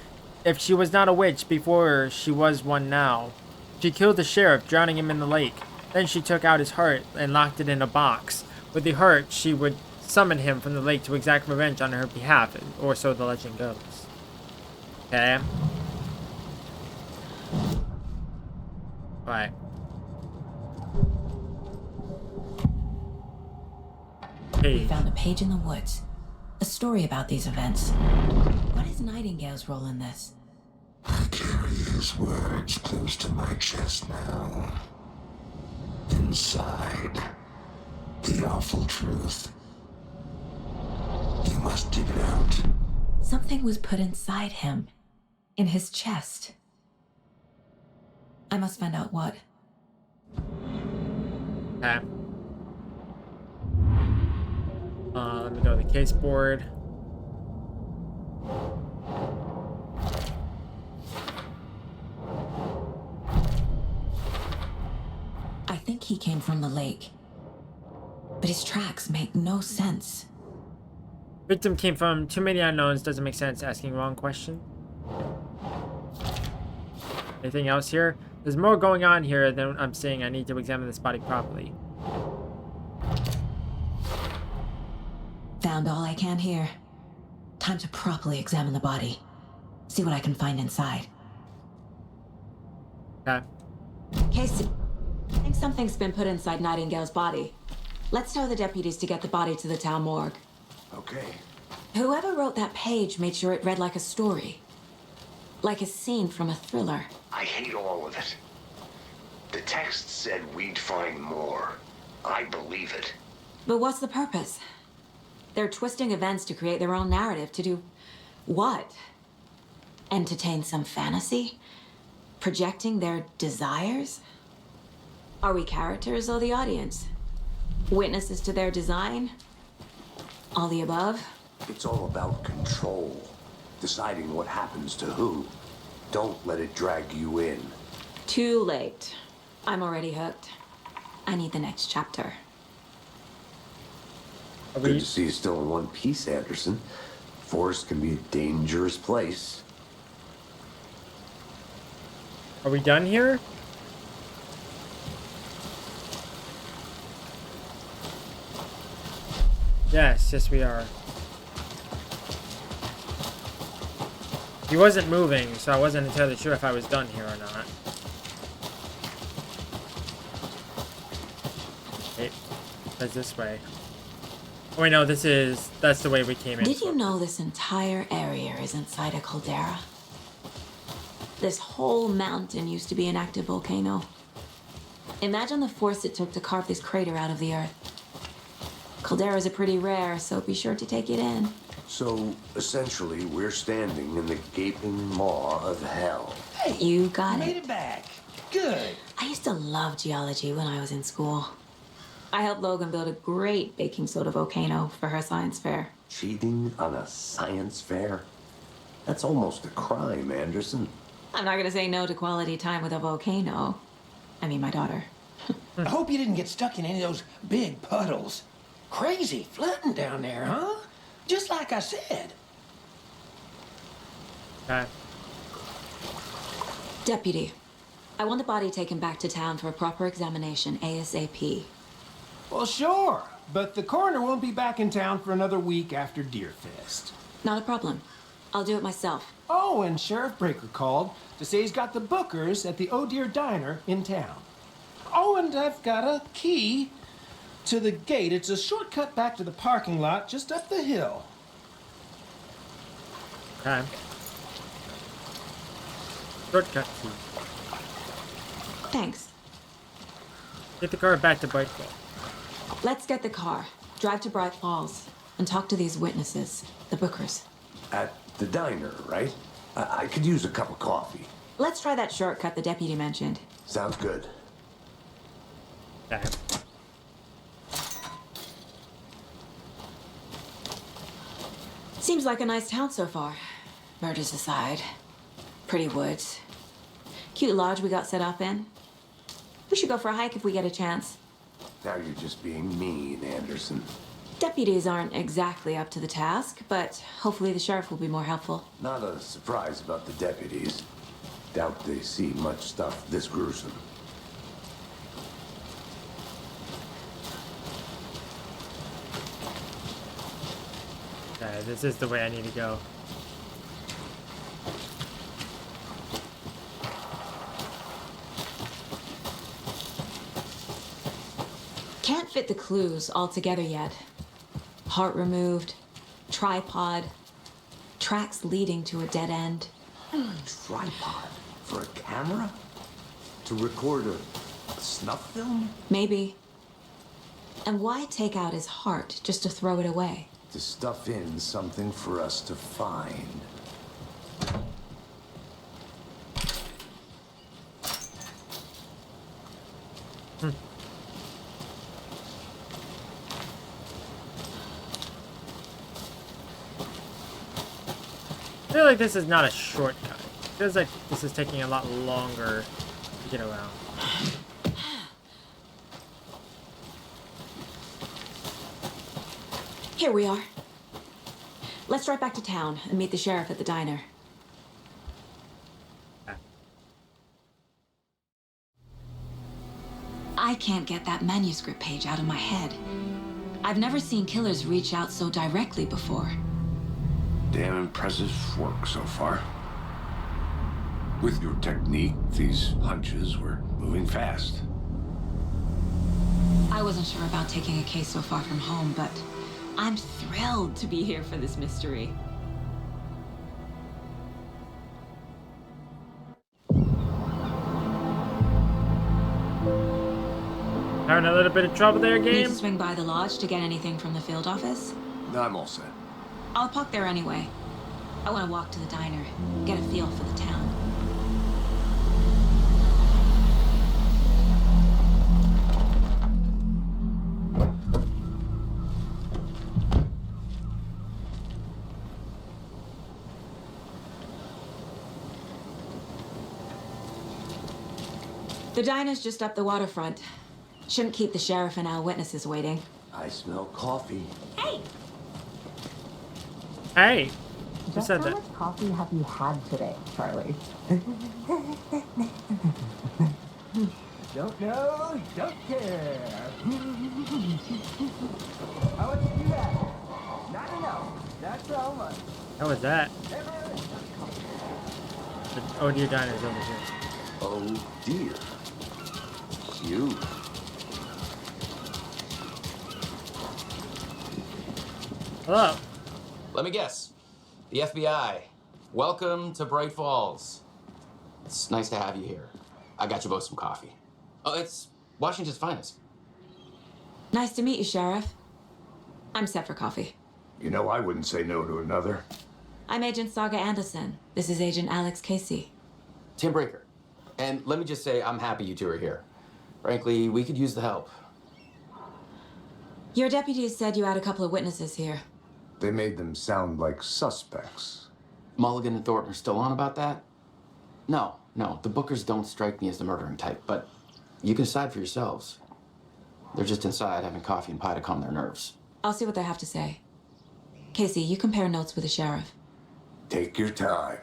Speaker 1: If she was not a witch before, she was one now. She killed the sheriff, drowning him in the lake. Then she took out his heart and locked it in a box. With the heart, she would summon him from the lake to exact revenge on her behalf, or so the legend goes. Okay. Right.
Speaker 4: We found a page in the woods. A story about these events. What is Nightingale's role in this?
Speaker 10: I carry his words close to my chest now. Inside, the awful truth. You must dig it out.
Speaker 4: Something was put inside him. In his chest. I must find out what.
Speaker 1: Okay. Let me go to the case board.
Speaker 4: I think he came from the lake. But his tracks make no sense.
Speaker 1: Victim came from too many unknowns. Doesn't make sense. Asking wrong question. Anything else here? There's more going on here than I'm seeing. I need to examine this body properly.
Speaker 4: Found all I can here. Time to properly examine the body. See what I can find inside.
Speaker 1: Okay.
Speaker 4: Casey, I think something's been put inside Nightingale's body. Let's tell the deputies to get the body to the town morgue.
Speaker 3: Okay.
Speaker 4: Whoever wrote that page made sure it read like a story. Like a scene from a thriller.
Speaker 3: I hate all of it. The text said we'd find more. I believe it.
Speaker 4: But what's the purpose? They're twisting events to create their own narrative. To do what? Entertain some fantasy? Projecting their desires? Are we characters or the audience? Witnesses to their design? All the above?
Speaker 3: It's all about control. Deciding what happens to who. Don't let it drag you in.
Speaker 4: Too late. I'm already hooked. I need the next chapter.
Speaker 3: Good to see you still in one piece, Anderson. Forest can be a dangerous place.
Speaker 1: Are we done here? Yes, we are. He wasn't moving, so I wasn't entirely sure if I was done here or not. Hey, that's this way. Oh wait, no, that's the way we came in.
Speaker 4: Did you know this entire area is inside a caldera? This whole mountain used to be an active volcano. Imagine the force it took to carve this crater out of the earth. Calderas are pretty rare, so be sure to take it in.
Speaker 3: So, essentially, we're standing in the gaping maw of hell.
Speaker 8: Hey,
Speaker 4: You got
Speaker 8: made
Speaker 4: it.
Speaker 8: it back. Good.
Speaker 4: I used to love geology when I was in school. I helped Logan build a great baking soda volcano for her science fair.
Speaker 3: Cheating on a science fair? That's almost a crime, Anderson.
Speaker 4: I'm not gonna say no to quality time with a volcano. I mean, my daughter.
Speaker 9: I hope you didn't get stuck in any of those big puddles. Crazy flooding down there, huh? Just like I said.
Speaker 1: Okay.
Speaker 4: Deputy, I want the body taken back to town for a proper examination ASAP.
Speaker 9: Well, sure, but the coroner won't be back in town for another week after Deerfest.
Speaker 4: Not a problem. I'll do it myself.
Speaker 9: Oh, and Sheriff Breaker called to say he's got the bookers at the Oh Dear Diner in town. Oh, and I've got a key to the gate. It's a shortcut back to the parking lot just up the hill.
Speaker 1: Okay. Shortcut key.
Speaker 4: Thanks.
Speaker 1: Get the car back to Bright Falls.
Speaker 4: Let's get the car, drive to Bright Falls, and talk to these witnesses, the bookers.
Speaker 3: At the diner, right? I could use a cup of coffee.
Speaker 4: Let's try that shortcut the deputy mentioned.
Speaker 3: Sounds good.
Speaker 1: Okay.
Speaker 4: Seems like a nice town so far. Murders aside. Pretty woods. Cute lodge we got set up in. We should go for a hike if we get a chance.
Speaker 3: Now you're just being mean, Anderson.
Speaker 4: Deputies aren't exactly up to the task, but hopefully the sheriff will be more helpful.
Speaker 3: Not a surprise about the deputies. Doubt they see much stuff this gruesome.
Speaker 1: Okay, this is the way I need to go.
Speaker 4: Can't fit the clues all together yet. Heart removed, tripod, tracks leading to a dead end.
Speaker 3: Tripod? For a camera? To record a snuff film?
Speaker 4: Maybe. And why take out his heart just to throw it away?
Speaker 3: To stuff in something for us to find.
Speaker 1: I feel like this is not a shortcut. It feels like this is taking a lot longer to get around.
Speaker 4: Here we are. Let's drive back to town and meet the sheriff at the diner. I can't get that manuscript page out of my head. I've never seen killers reach out so directly before.
Speaker 3: Damn impressive work so far. With your technique, these hunches were moving fast.
Speaker 4: I wasn't sure about taking a case so far from home, but I'm thrilled to be here for this mystery.
Speaker 1: Having a little bit of trouble there,
Speaker 4: Need
Speaker 1: game?
Speaker 4: to swing by the lodge to get anything from the field office?
Speaker 3: No, I'm all set.
Speaker 4: I'll park there anyway. I want to walk to the diner, get a feel for the town. The diner's just up the waterfront. Shouldn't keep the sheriff and our witnesses waiting.
Speaker 3: I smell coffee.
Speaker 4: Hey!
Speaker 1: Hey! Who said
Speaker 11: How
Speaker 1: that?
Speaker 11: much coffee have you had today, Charlie? Don't know, don't care. How much do you have? Not enough. That's how much.
Speaker 1: How was that? The Oh Dear Diner's over here.
Speaker 3: Oh dear. Cute.
Speaker 1: Hello.
Speaker 12: Let me guess. The FBI. Welcome to Bright Falls. It's nice to have you here. I got you both some coffee. Oh, it's Washington's finest.
Speaker 4: Nice to meet you, Sheriff. I'm set for coffee.
Speaker 3: You know, I wouldn't say no to another.
Speaker 4: I'm Agent Saga Anderson. This is Agent Alex Casey.
Speaker 12: Tim Breaker. And let me just say, I'm happy you two are here. Frankly, we could use the help.
Speaker 4: Your deputies said you had a couple of witnesses here.
Speaker 3: They made them sound like suspects.
Speaker 12: Mulligan and Thornton are still on about that? No, the Bookers don't strike me as the murdering type, but you can decide for yourselves. They're just inside having coffee and pie to calm their nerves.
Speaker 4: I'll see what they have to say. Casey, you compare notes with the sheriff.
Speaker 3: Take your time.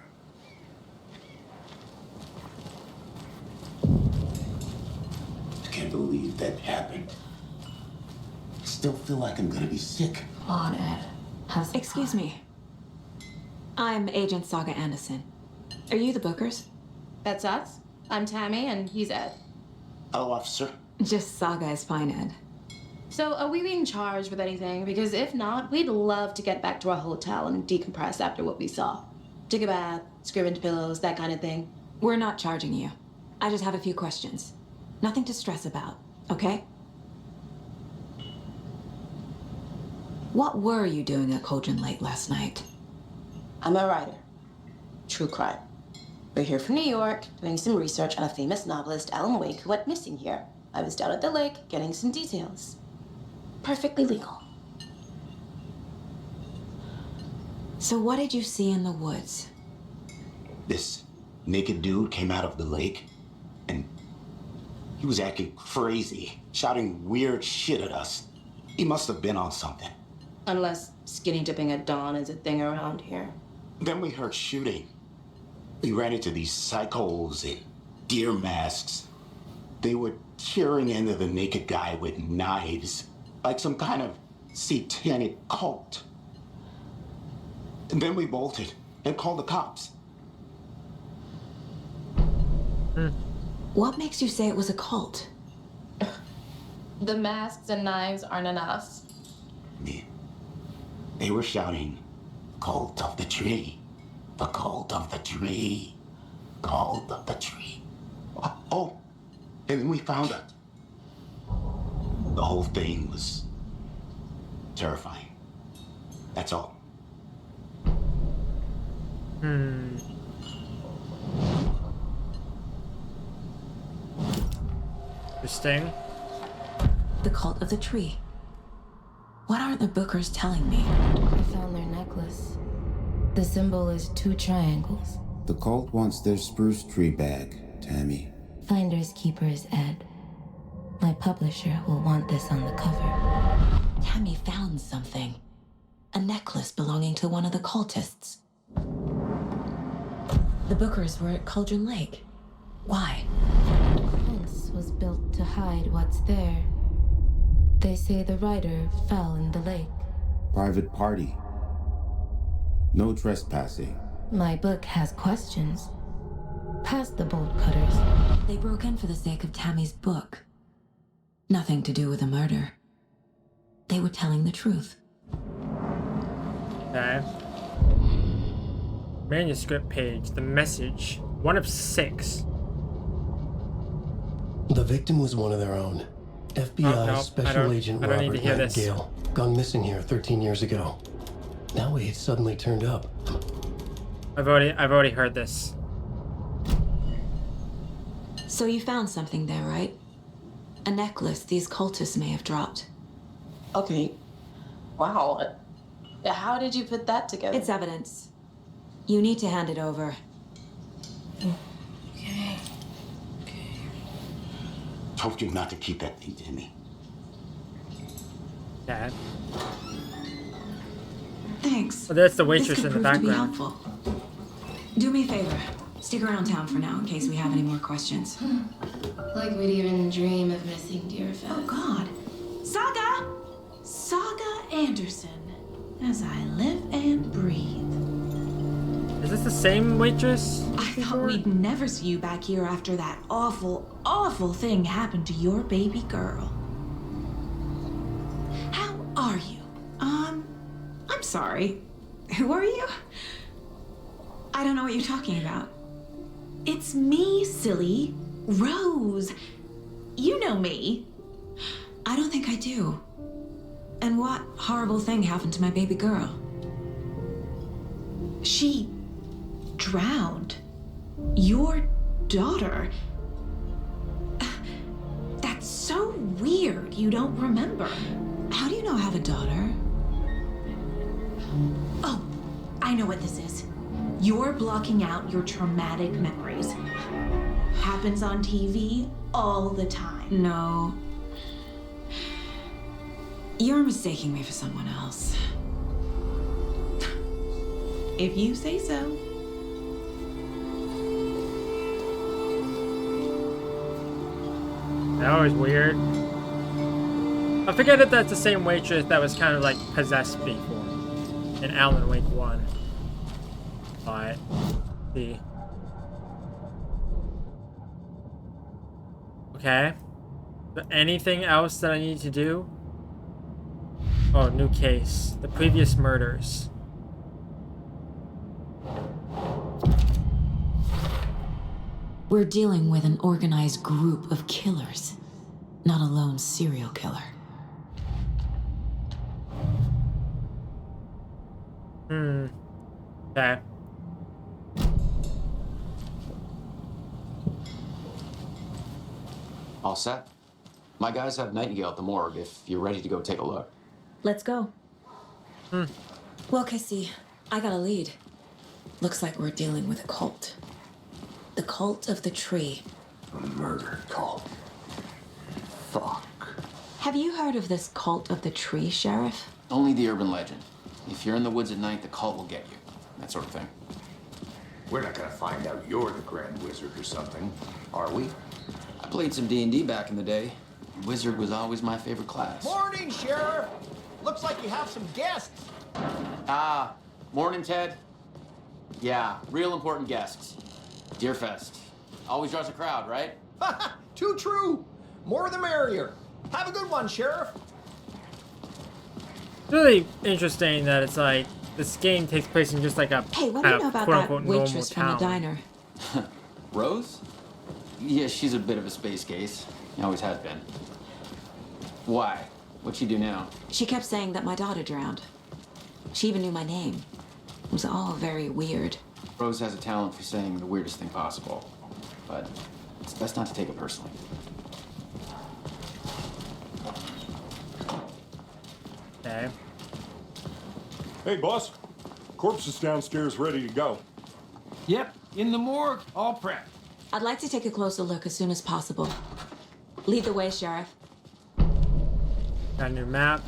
Speaker 10: I can't believe that happened. I still feel like I'm gonna be sick.
Speaker 4: On Ed. Excuse me. I'm Agent Saga Anderson. Are you the Bookers?
Speaker 13: That's us. I'm Tammy, and he's Ed.
Speaker 10: Hello, officer.
Speaker 4: Just Saga is fine, Ed.
Speaker 13: So, are we being charged with anything? Because if not, we'd love to get back to our hotel and decompress after what we saw. Take a bath, scream into pillows, that kind of thing.
Speaker 4: We're not charging you. I just have a few questions. Nothing to stress about, okay? What were you doing at Cauldron Lake last night?
Speaker 13: I'm a writer. True crime. We're here from New York, doing some research on a famous novelist, Alan Wake, who went missing here. I was down at the lake, getting some details. Perfectly legal.
Speaker 4: So what did you see in the woods?
Speaker 10: This naked dude came out of the lake, and he was acting crazy, shouting weird shit at us. He must have been on something.
Speaker 13: Unless skinny dipping at dawn is a thing around here.
Speaker 10: Then we heard shooting. We ran into these psychos in deer masks. They were tearing into the naked guy with knives, like some kind of satanic cult. And then we bolted and called the cops.
Speaker 4: What makes you say it was a cult?
Speaker 13: The masks and knives aren't enough.
Speaker 10: They were shouting, "Cult of the tree, the cult of the tree, cult of the tree." Oh, and then we found it. The whole thing was terrifying. That's all.
Speaker 1: Interesting.
Speaker 4: The cult of the tree. What aren't the Bookers telling me?
Speaker 14: I found their necklace. The symbol is 2 triangles.
Speaker 15: The cult wants their spruce tree back, Tammy.
Speaker 14: Finders keepers, Ed. My publisher will want this on the cover.
Speaker 4: Tammy found something. A necklace belonging to one of the cultists. The Bookers were at Cauldron Lake. Why?
Speaker 14: The fence was built to hide what's there. They say the writer fell in the lake.
Speaker 15: Private party. No trespassing.
Speaker 14: My book has questions. Past the bolt cutters.
Speaker 4: They broke in for the sake of Tammy's book. Nothing to do with a murder. They were telling the truth.
Speaker 1: Okay. Manuscript page. The message. 1 of 6.
Speaker 2: The victim was one of their own. FBI Special Agent Robert Nightingale, gone missing here 13 years ago. Now he suddenly turned up.
Speaker 1: I've already heard this.
Speaker 4: So you found something there, right? A necklace these cultists may have dropped.
Speaker 13: Okay. Wow. How did you put that together?
Speaker 4: It's evidence. You need to hand it over.
Speaker 14: Okay.
Speaker 10: Told you not to keep that thing to me.
Speaker 1: Dad.
Speaker 4: Thanks.
Speaker 1: Oh, that's the waitress
Speaker 4: this could
Speaker 1: in the
Speaker 4: prove
Speaker 1: background.
Speaker 4: To be helpful. Do me a favor. Stick around town for now in case we have any more questions.
Speaker 14: Like we'd even dream of missing dear fellows.
Speaker 16: Oh, God. Saga! Saga Anderson. As I live and breathe.
Speaker 1: Is this the same waitress?
Speaker 16: I thought we'd never see you back here after that awful, awful thing happened to your baby girl. How are you? I'm sorry. Who are you?
Speaker 4: I don't know what you're talking about.
Speaker 16: It's me, silly. Rose. You know me.
Speaker 4: I don't think I do. And what horrible thing happened to my baby girl?
Speaker 16: She drowned. Your daughter. That's so weird. You don't remember.
Speaker 4: How do you know I have a daughter?
Speaker 16: Oh, I know what this is. You're blocking out your traumatic memories. Happens on TV all the time.
Speaker 4: No. You're mistaking me for someone else.
Speaker 16: If you say so.
Speaker 1: That was weird. I forget if that's the same waitress that was kind of like possessed before in Alan Wake 1. But, see. Okay. Is there anything else that I need to do? Oh, new case. The previous murders.
Speaker 4: We're dealing with an organized group of killers, not a lone serial killer.
Speaker 1: Okay.
Speaker 12: All set? My guys have Nightingale at the morgue if you're ready to go take a look.
Speaker 4: Let's go. Well, Casey, I got a lead. Looks like we're dealing with a cult. The cult of the tree.
Speaker 3: A murder cult. Fuck.
Speaker 4: Have you heard of this cult of the tree, Sheriff?
Speaker 12: Only the urban legend. If you're in the woods at night, the cult will get you. That sort of thing.
Speaker 3: We're not gonna find out you're the Grand Wizard or something, are we?
Speaker 12: I played some D&D back in the day. Wizard was always my favorite class.
Speaker 9: Morning, Sheriff. Looks like you have some guests.
Speaker 12: Morning, Ted. Yeah, real important guests. Deerfest. Always draws a crowd, right?
Speaker 9: Too true. More the merrier. Have a good one, Sheriff.
Speaker 1: It's really interesting that it's like this game takes place in just like a
Speaker 4: Hey, what do you know about that waitress from the diner?
Speaker 12: Rose? Yeah, she's a bit of a space case. She always has been. Why? What'd she do now?
Speaker 4: She kept saying that my daughter drowned. She even knew my name. It was all very weird.
Speaker 12: Rose has a talent for saying the weirdest thing possible. But it's best not to take it personally.
Speaker 1: Okay.
Speaker 6: Hey, boss. Corpse is downstairs ready to go.
Speaker 9: Yep, in the morgue, all prepped.
Speaker 4: I'd like to take a closer look as soon as possible. Lead the way, Sheriff.
Speaker 1: Got a new map.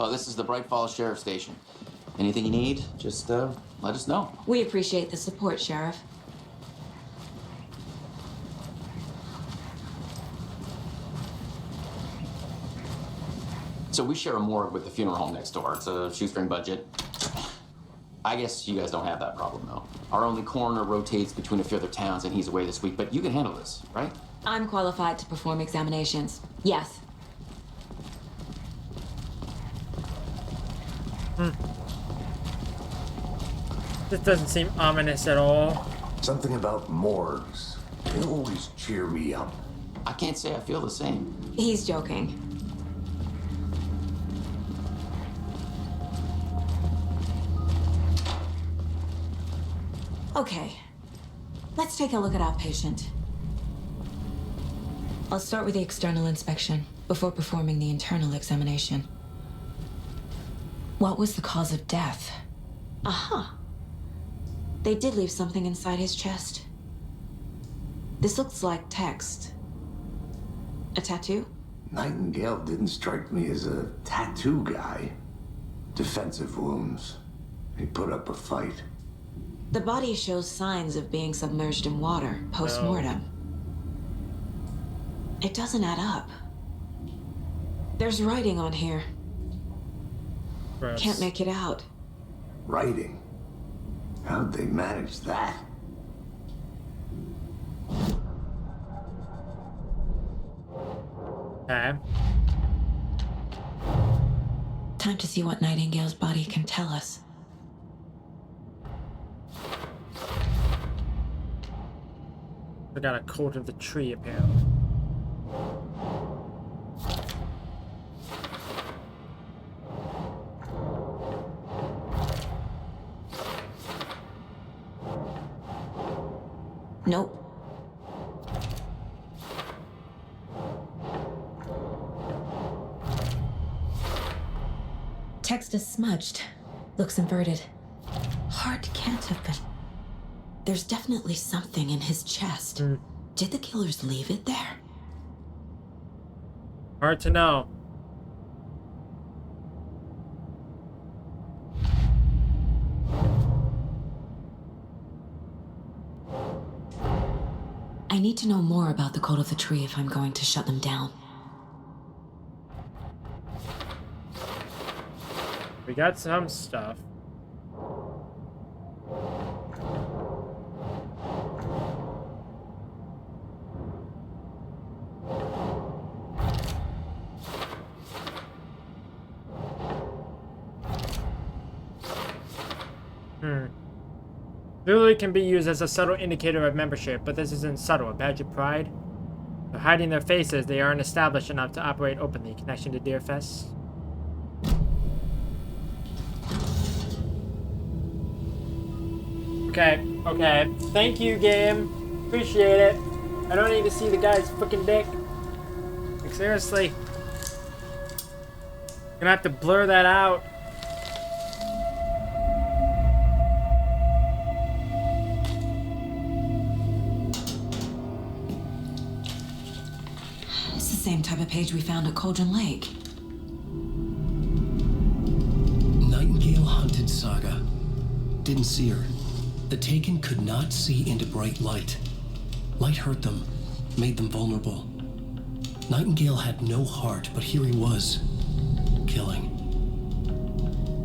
Speaker 12: Oh, this is the Bright Falls Sheriff Station. Anything you need, just let us know.
Speaker 4: We appreciate the support, Sheriff.
Speaker 12: So we share a morgue with the funeral home next door. It's a shoestring budget. I guess you guys don't have that problem, though. Our only coroner rotates between a few other towns, and he's away this week, but you can handle this, right?
Speaker 4: I'm qualified to perform examinations. Yes.
Speaker 1: This doesn't seem ominous at all.
Speaker 3: Something about morgues. They always cheer me up.
Speaker 12: I can't say I feel the same.
Speaker 4: He's joking. Okay. Let's take a look at our patient. I'll start with the external inspection before performing the internal examination. What was the cause of death? Aha. They did leave something inside his chest. This looks like text. A tattoo?
Speaker 3: Nightingale didn't strike me as a tattoo guy. Defensive wounds. He put up a fight.
Speaker 4: The body shows signs of being submerged in water post-mortem. It doesn't add up. There's writing on here.
Speaker 1: Gross.
Speaker 4: Can't make it out.
Speaker 3: Writing? How'd they manage that?
Speaker 1: Okay.
Speaker 4: Time to see what Nightingale's body can tell us.
Speaker 1: We got a cult of the tree, apparently.
Speaker 4: Nope. Text is smudged. Looks inverted. Heart can't have been. There's definitely something in his chest. Did the killers leave it there?
Speaker 1: Hard to know.
Speaker 4: I need to know more about the Code of the Tree if I'm going to shut them down.
Speaker 1: We got some stuff. Literally can be used as a subtle indicator of membership, but this isn't subtle. A badge of pride? By hiding their faces, they aren't established enough to operate openly. Connection to Deerfest? Okay, okay. Thank you, game. Appreciate it. I don't need to see the guy's freaking dick. Like, seriously. Gonna have to blur that out.
Speaker 4: It's the same type of page we found at Cauldron Lake.
Speaker 2: Nightingale hunted Saga. Didn't see her. The Taken could not see into bright light. Light hurt them, made them vulnerable. Nightingale had no heart, but here he was, killing.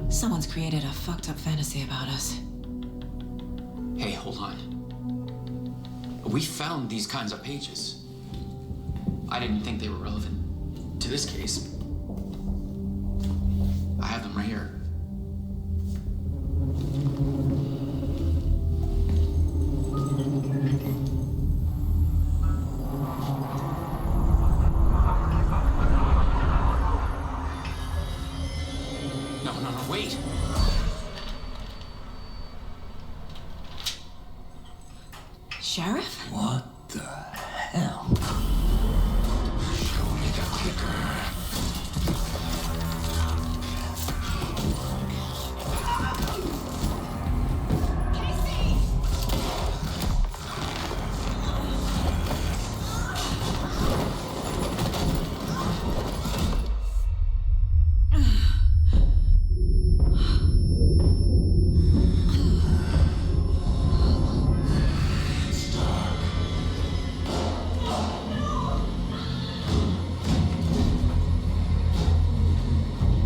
Speaker 4: Someone's created a fucked up fantasy about us.
Speaker 12: Hey, hold on. We found these kinds of pages. I didn't think they were relevant to this case. I have them right here. No, wait.
Speaker 4: Sheriff?
Speaker 10: What the hell? Show me the clicker.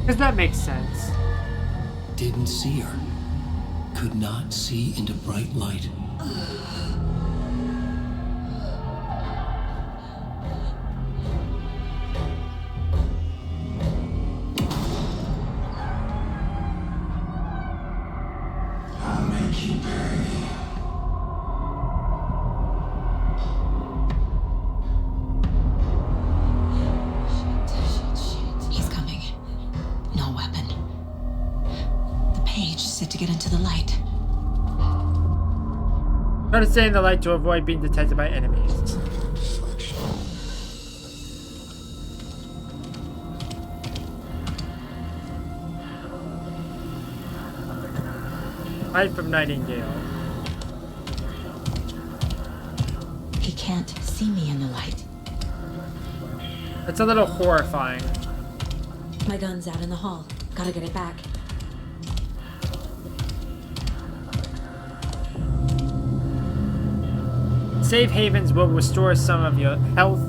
Speaker 1: Because that makes sense.
Speaker 2: Didn't see her. Could not see into bright light.
Speaker 10: I'll make you pay.
Speaker 4: He's coming. No weapon. The page said to get into the light.
Speaker 1: Try to stay in the light to avoid being detected by enemies. Hide from Nightingale.
Speaker 4: He can't see me in the light.
Speaker 1: It's a little horrifying.
Speaker 4: My gun's out in the hall. Gotta get it back.
Speaker 1: Safe havens will restore some of your health.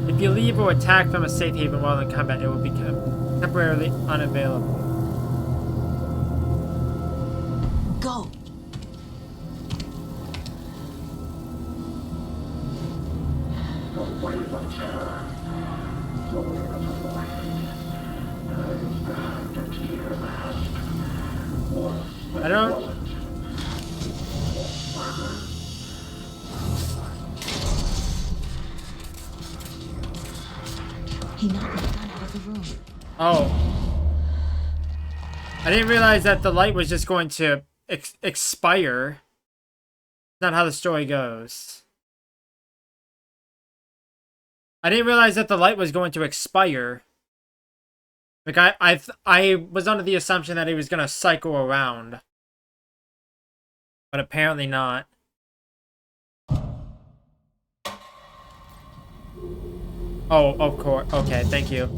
Speaker 1: If you leave or attack from a safe haven while in combat, it will become temporarily unavailable.
Speaker 4: Go!
Speaker 1: I don't...
Speaker 4: He knocked my gun out of the room.
Speaker 1: Oh. I didn't realize that the light was just going to expire. That's not how the story goes. I didn't realize that the light was going to expire. Like, I was under the assumption that he was gonna cycle around. But apparently not. Oh, of course. Okay, thank you.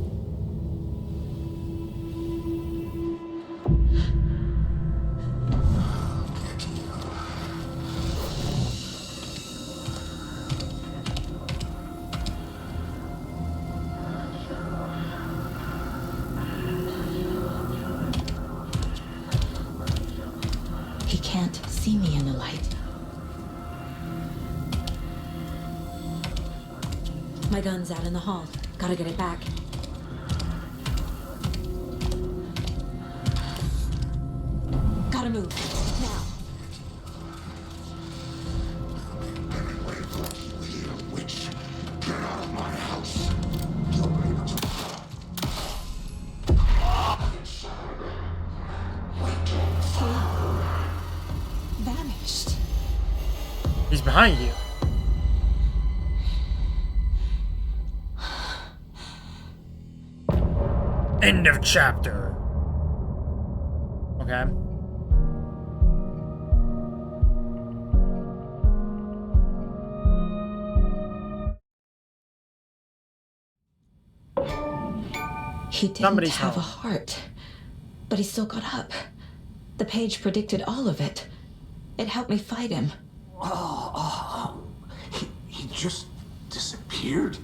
Speaker 4: He can't see me in the light. My gun's out in the hall. Gotta get it back. Gotta move. Now.
Speaker 10: Witch, get out of my house.
Speaker 4: Vanished.
Speaker 1: He's behind you. End of chapter. Okay.
Speaker 4: He didn't
Speaker 1: Somebody's
Speaker 4: have a
Speaker 1: home.
Speaker 4: heart, but he still got up. The page predicted all of it. It helped me fight him.
Speaker 3: He just disappeared?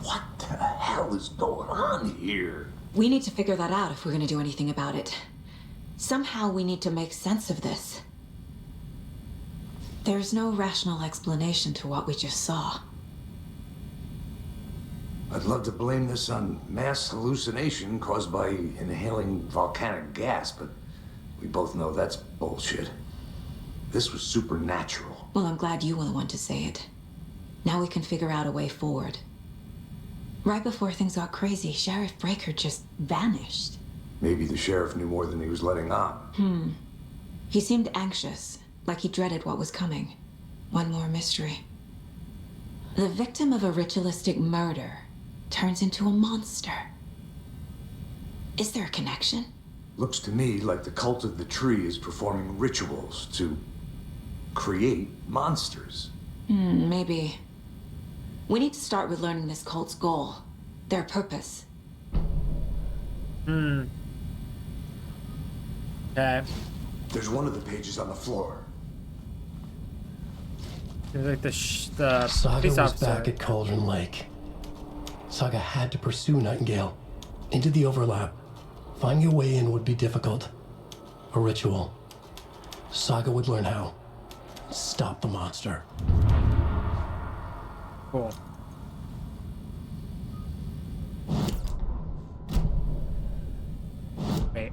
Speaker 3: What the hell is going on here?
Speaker 4: We need to figure that out if we're gonna do anything about it. Somehow we need to make sense of this. There's no rational explanation to what we just saw.
Speaker 3: I'd love to blame this on mass hallucination caused by inhaling volcanic gas, but we both know that's bullshit. This was supernatural.
Speaker 4: Well, I'm glad you were the one to say it. Now we can figure out a way forward. Right before things got crazy, Sheriff Breaker just vanished.
Speaker 3: Maybe the sheriff knew more than he was letting on.
Speaker 4: He seemed anxious, like he dreaded what was coming. One more mystery. The victim of a ritualistic murder turns into a monster. Is there a connection?
Speaker 3: Looks to me like the cult of the tree is performing rituals to create monsters.
Speaker 4: Maybe. We need to start with learning this cult's goal, their purpose.
Speaker 1: Okay.
Speaker 3: There's one of the pages on the floor.
Speaker 1: It's like the
Speaker 2: Saga
Speaker 1: police
Speaker 2: was
Speaker 1: officer.
Speaker 2: back at Cauldron Lake. Saga had to pursue Nightingale into the overlap. Finding a way in would be difficult. A ritual. Saga would learn how. Stop the monster.
Speaker 1: Cool. Wait.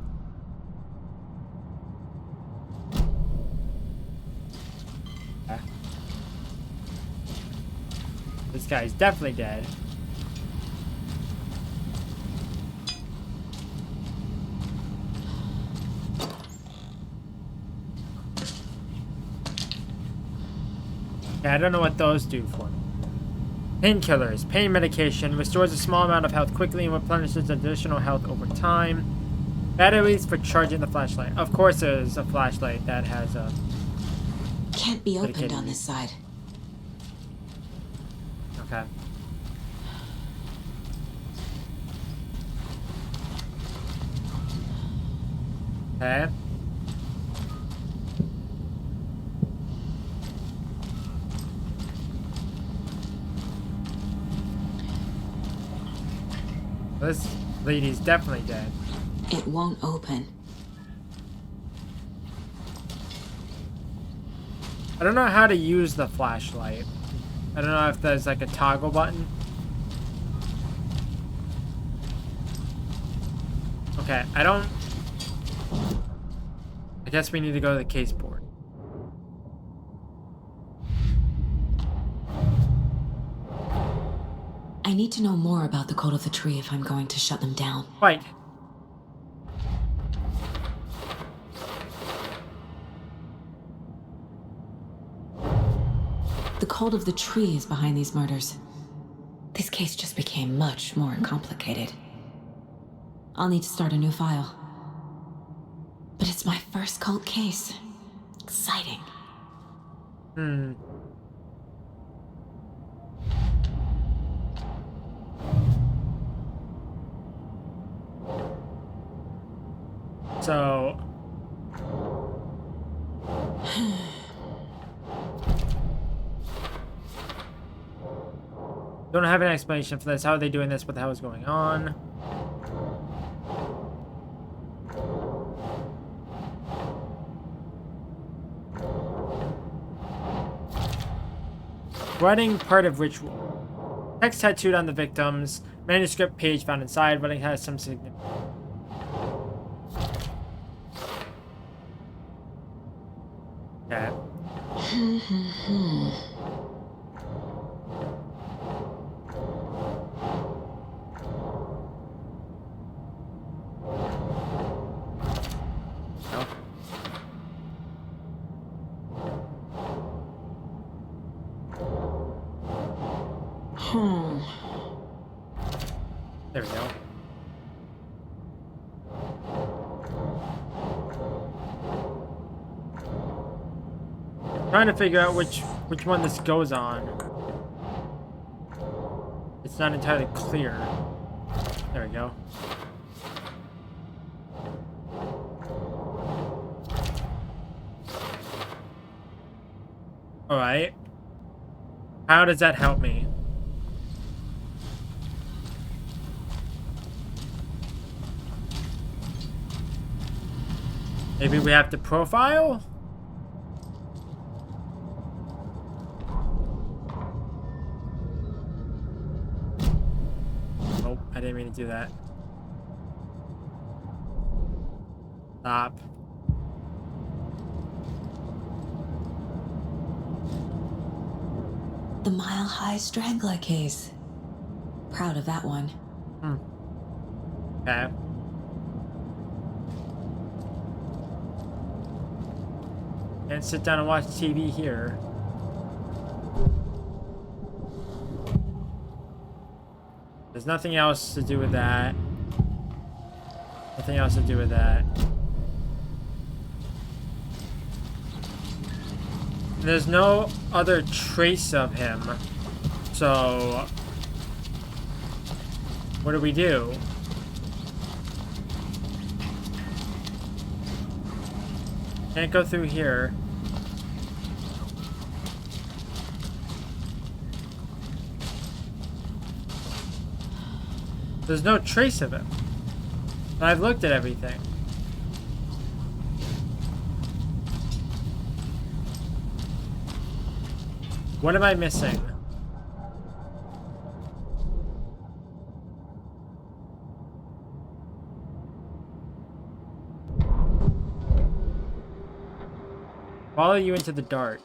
Speaker 1: This guy's definitely dead. Yeah, I don't know what those do for me. Painkillers. Pain medication. Restores a small amount of health quickly and replenishes additional health over time. Batteries for charging the flashlight. Of course there's a flashlight that has a...
Speaker 4: Can't be opened on this side.
Speaker 1: Okay. Okay. This lady's definitely dead.
Speaker 4: It won't open.
Speaker 1: I don't know how to use the flashlight. I don't know if there's like a toggle button. Okay, I guess we need to go to the case board.
Speaker 4: I need to know more about the Cult of the Tree if I'm going to shut them down.
Speaker 1: Right.
Speaker 4: The Cult of the Tree is behind these murders. This case just became much more complicated. I'll need to start a new file. But it's my first cult case. Exciting.
Speaker 1: So... Don't have an explanation for this. How are they doing this? What the hell is going on? Writing part of ritual. Text tattooed on the victims. Manuscript page found inside. Writing has some significance. Okay. There we go. Trying to figure out which one this goes on. It's not entirely clear. There we go. All right. How does that help me? Maybe we have to profile? Oh, I didn't mean to do that. Stop.
Speaker 4: The Mile High Strangler case. Proud of that one.
Speaker 1: Okay. Can't sit down and watch TV here. There's nothing else to do with that. Nothing else to do with that. There's no other trace of him. So, what do we do? Can't go through here. There's no trace of him. I've looked at everything. What am I missing? Follow you into the dark.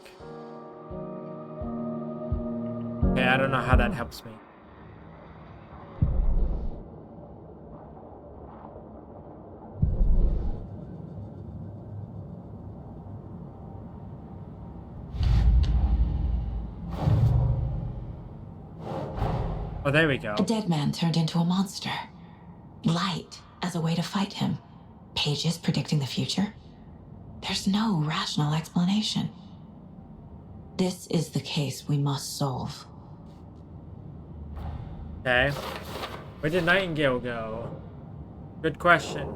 Speaker 1: Okay, I don't know how that helps me. Oh, there we go.
Speaker 4: A dead man turned into a monster. Light as a way to fight him. Pages predicting the future. There's no rational explanation. This is the case we must solve.
Speaker 1: Okay. Where did Nightingale go? Good question.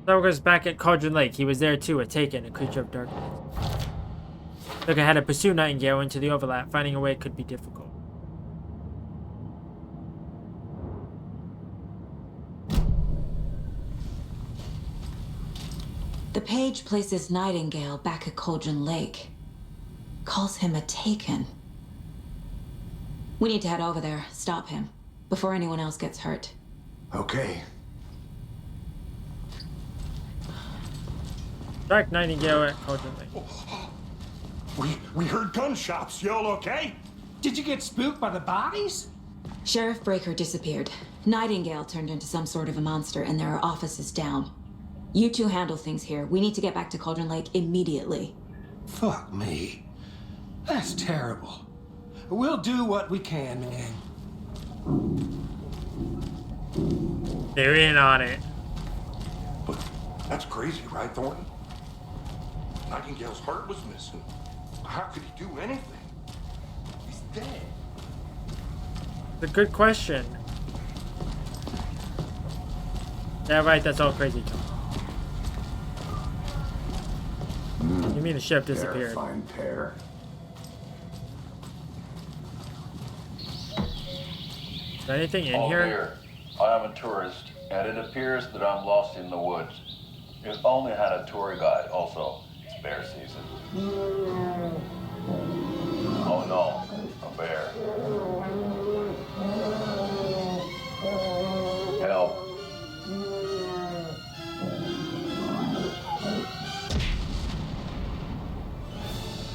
Speaker 1: So goes back at Cauldron Lake. He was there too, a Taken, a creature of darkness. Look ahead to pursue Nightingale into the overlap. Finding a way could be difficult.
Speaker 4: The page places Nightingale back at Cauldron Lake. Calls him a Taken. We need to head over there, stop him, before anyone else gets hurt.
Speaker 3: Okay.
Speaker 1: Dark Nightingale at Cauldron Lake.
Speaker 9: We heard gunshots. Y'all okay? Did you get spooked by the bodies?
Speaker 4: Sheriff Breaker disappeared. Nightingale turned into some sort of a monster, and there are offices down. You two handle things here. We need to get back to Cauldron Lake immediately.
Speaker 9: Fuck me. That's terrible. We'll do what we can, man.
Speaker 1: They're in on it.
Speaker 6: But that's crazy, right, Thornton? Nightingale's heart was missing. How could he do anything? He's dead.
Speaker 1: It's a good question. Yeah, right, that's all crazy talk. You mean the ship disappeared?
Speaker 3: Terrifying pair.
Speaker 1: Is there anything in here?
Speaker 17: Dear, I am a tourist, and it appears that I'm lost in the woods. We've only had a tour guide, also. It's bear season. Oh no, a bear. Help.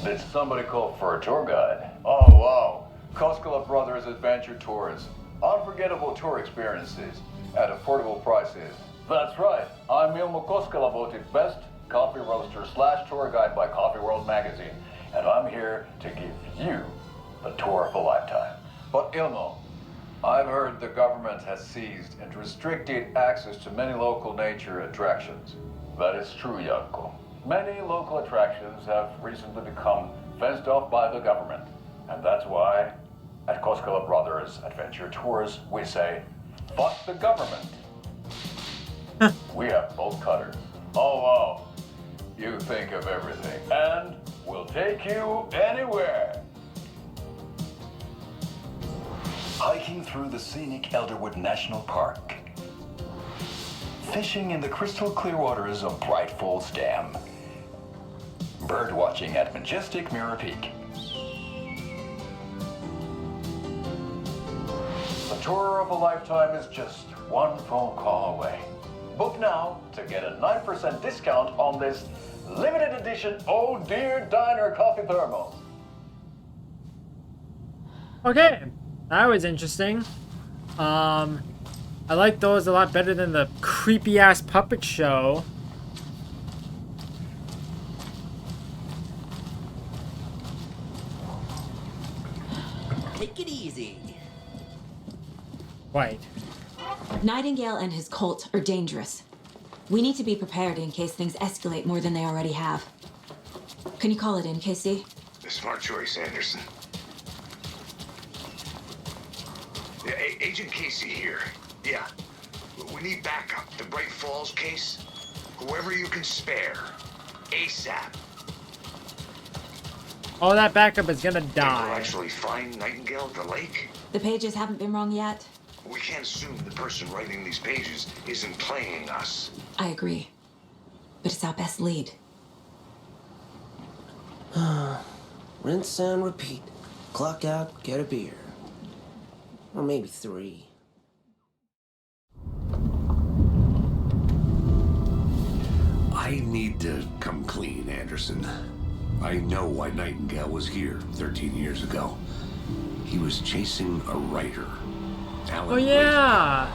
Speaker 17: Did somebody call for a tour guide? Oh wow, Koskela Brothers Adventure Tours. Unforgettable tour experiences at affordable prices. That's right, I'm Ilmo Koskela, voted best coffee roaster / tour guide by Coffee World magazine, and I'm here to give you the tour of a lifetime. But Ilmo, I've heard the government has seized and restricted access to many local nature attractions. That is true, Janko. Many local attractions have recently become fenced off by the government, and that's why at Koskela Brothers Adventure Tours we say, fuck the government. We have bolt cutters. Oh wow, you think of everything, and we'll take you anywhere. Hiking through the scenic Elderwood National Park. Fishing in the crystal clear waters of Bright Falls Dam. Bird watching at majestic Mirror Peak. The tour of a lifetime is just one phone call away. Book now to get a 9% discount on this limited edition Oh Dear Diner coffee thermos.
Speaker 1: Okay, that was interesting. I like those a lot better than the creepy ass puppet show.
Speaker 11: Take it easy.
Speaker 1: Right.
Speaker 4: Nightingale and his cult are dangerous. We need to be prepared in case things escalate more than they already have. Can you call it in, KC?
Speaker 3: A smart choice, Anderson. Yeah, Agent Casey here. Yeah. We need backup. The Bright Falls case. Whoever you can spare. ASAP.
Speaker 1: Oh, that backup is gonna
Speaker 3: We'll
Speaker 1: die.
Speaker 3: actually find Nightingale at the lake?
Speaker 4: The pages haven't been wrong yet.
Speaker 3: We can't assume the person writing these pages isn't playing us.
Speaker 4: I agree. But it's our best lead.
Speaker 11: Rinse and repeat. Clock out, get a beer. Or maybe 3.
Speaker 3: I need to come clean, Anderson. I know why Nightingale was here 13 years ago. He was chasing a writer.
Speaker 1: Oh yeah.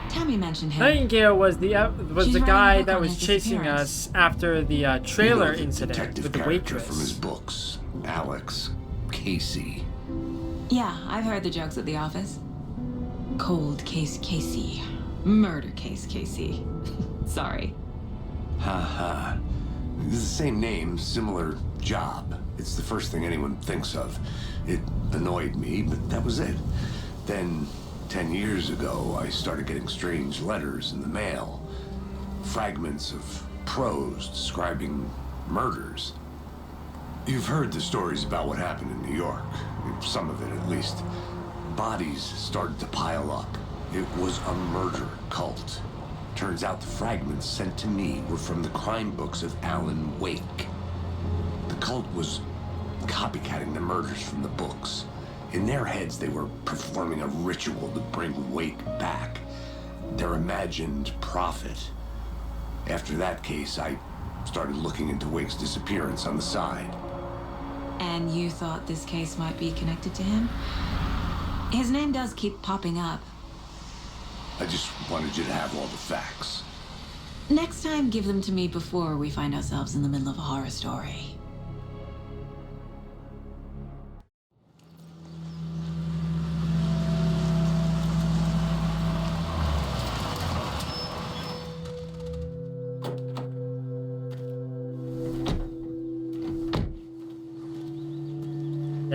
Speaker 4: Tammy mentioned him.
Speaker 1: Nightingale was the
Speaker 4: She's writing a
Speaker 1: guy
Speaker 4: book
Speaker 1: that
Speaker 4: on
Speaker 1: was
Speaker 4: his
Speaker 1: chasing
Speaker 4: disappearance.
Speaker 1: us after the trailer
Speaker 3: the
Speaker 1: incident
Speaker 3: detective
Speaker 1: with the
Speaker 3: character
Speaker 1: waitress.
Speaker 3: from his books, Alex Casey.
Speaker 4: Yeah, I've heard the jokes at the office. Cold case Casey. Murder case Casey. Sorry.
Speaker 3: Ha. It's the same name, similar job. It's the first thing anyone thinks of. It annoyed me, but that was it. Then, 10 years ago, I started getting strange letters in the mail. Fragments of prose describing murders. You've heard the stories about what happened in New York. Some of it, at least. Bodies started to pile up. It was a murder cult. Turns out the fragments sent to me were from the crime books of Alan Wake. The cult was copycatting the murders from the books. In their heads, they were performing a ritual to bring Wake back. Their imagined prophet. After that case, I started looking into Wake's disappearance on the side.
Speaker 4: And you thought this case might be connected to him? His name does keep popping up.
Speaker 3: I just wanted you to have all the facts.
Speaker 4: Next time, give them to me before we find ourselves in the middle of a horror story.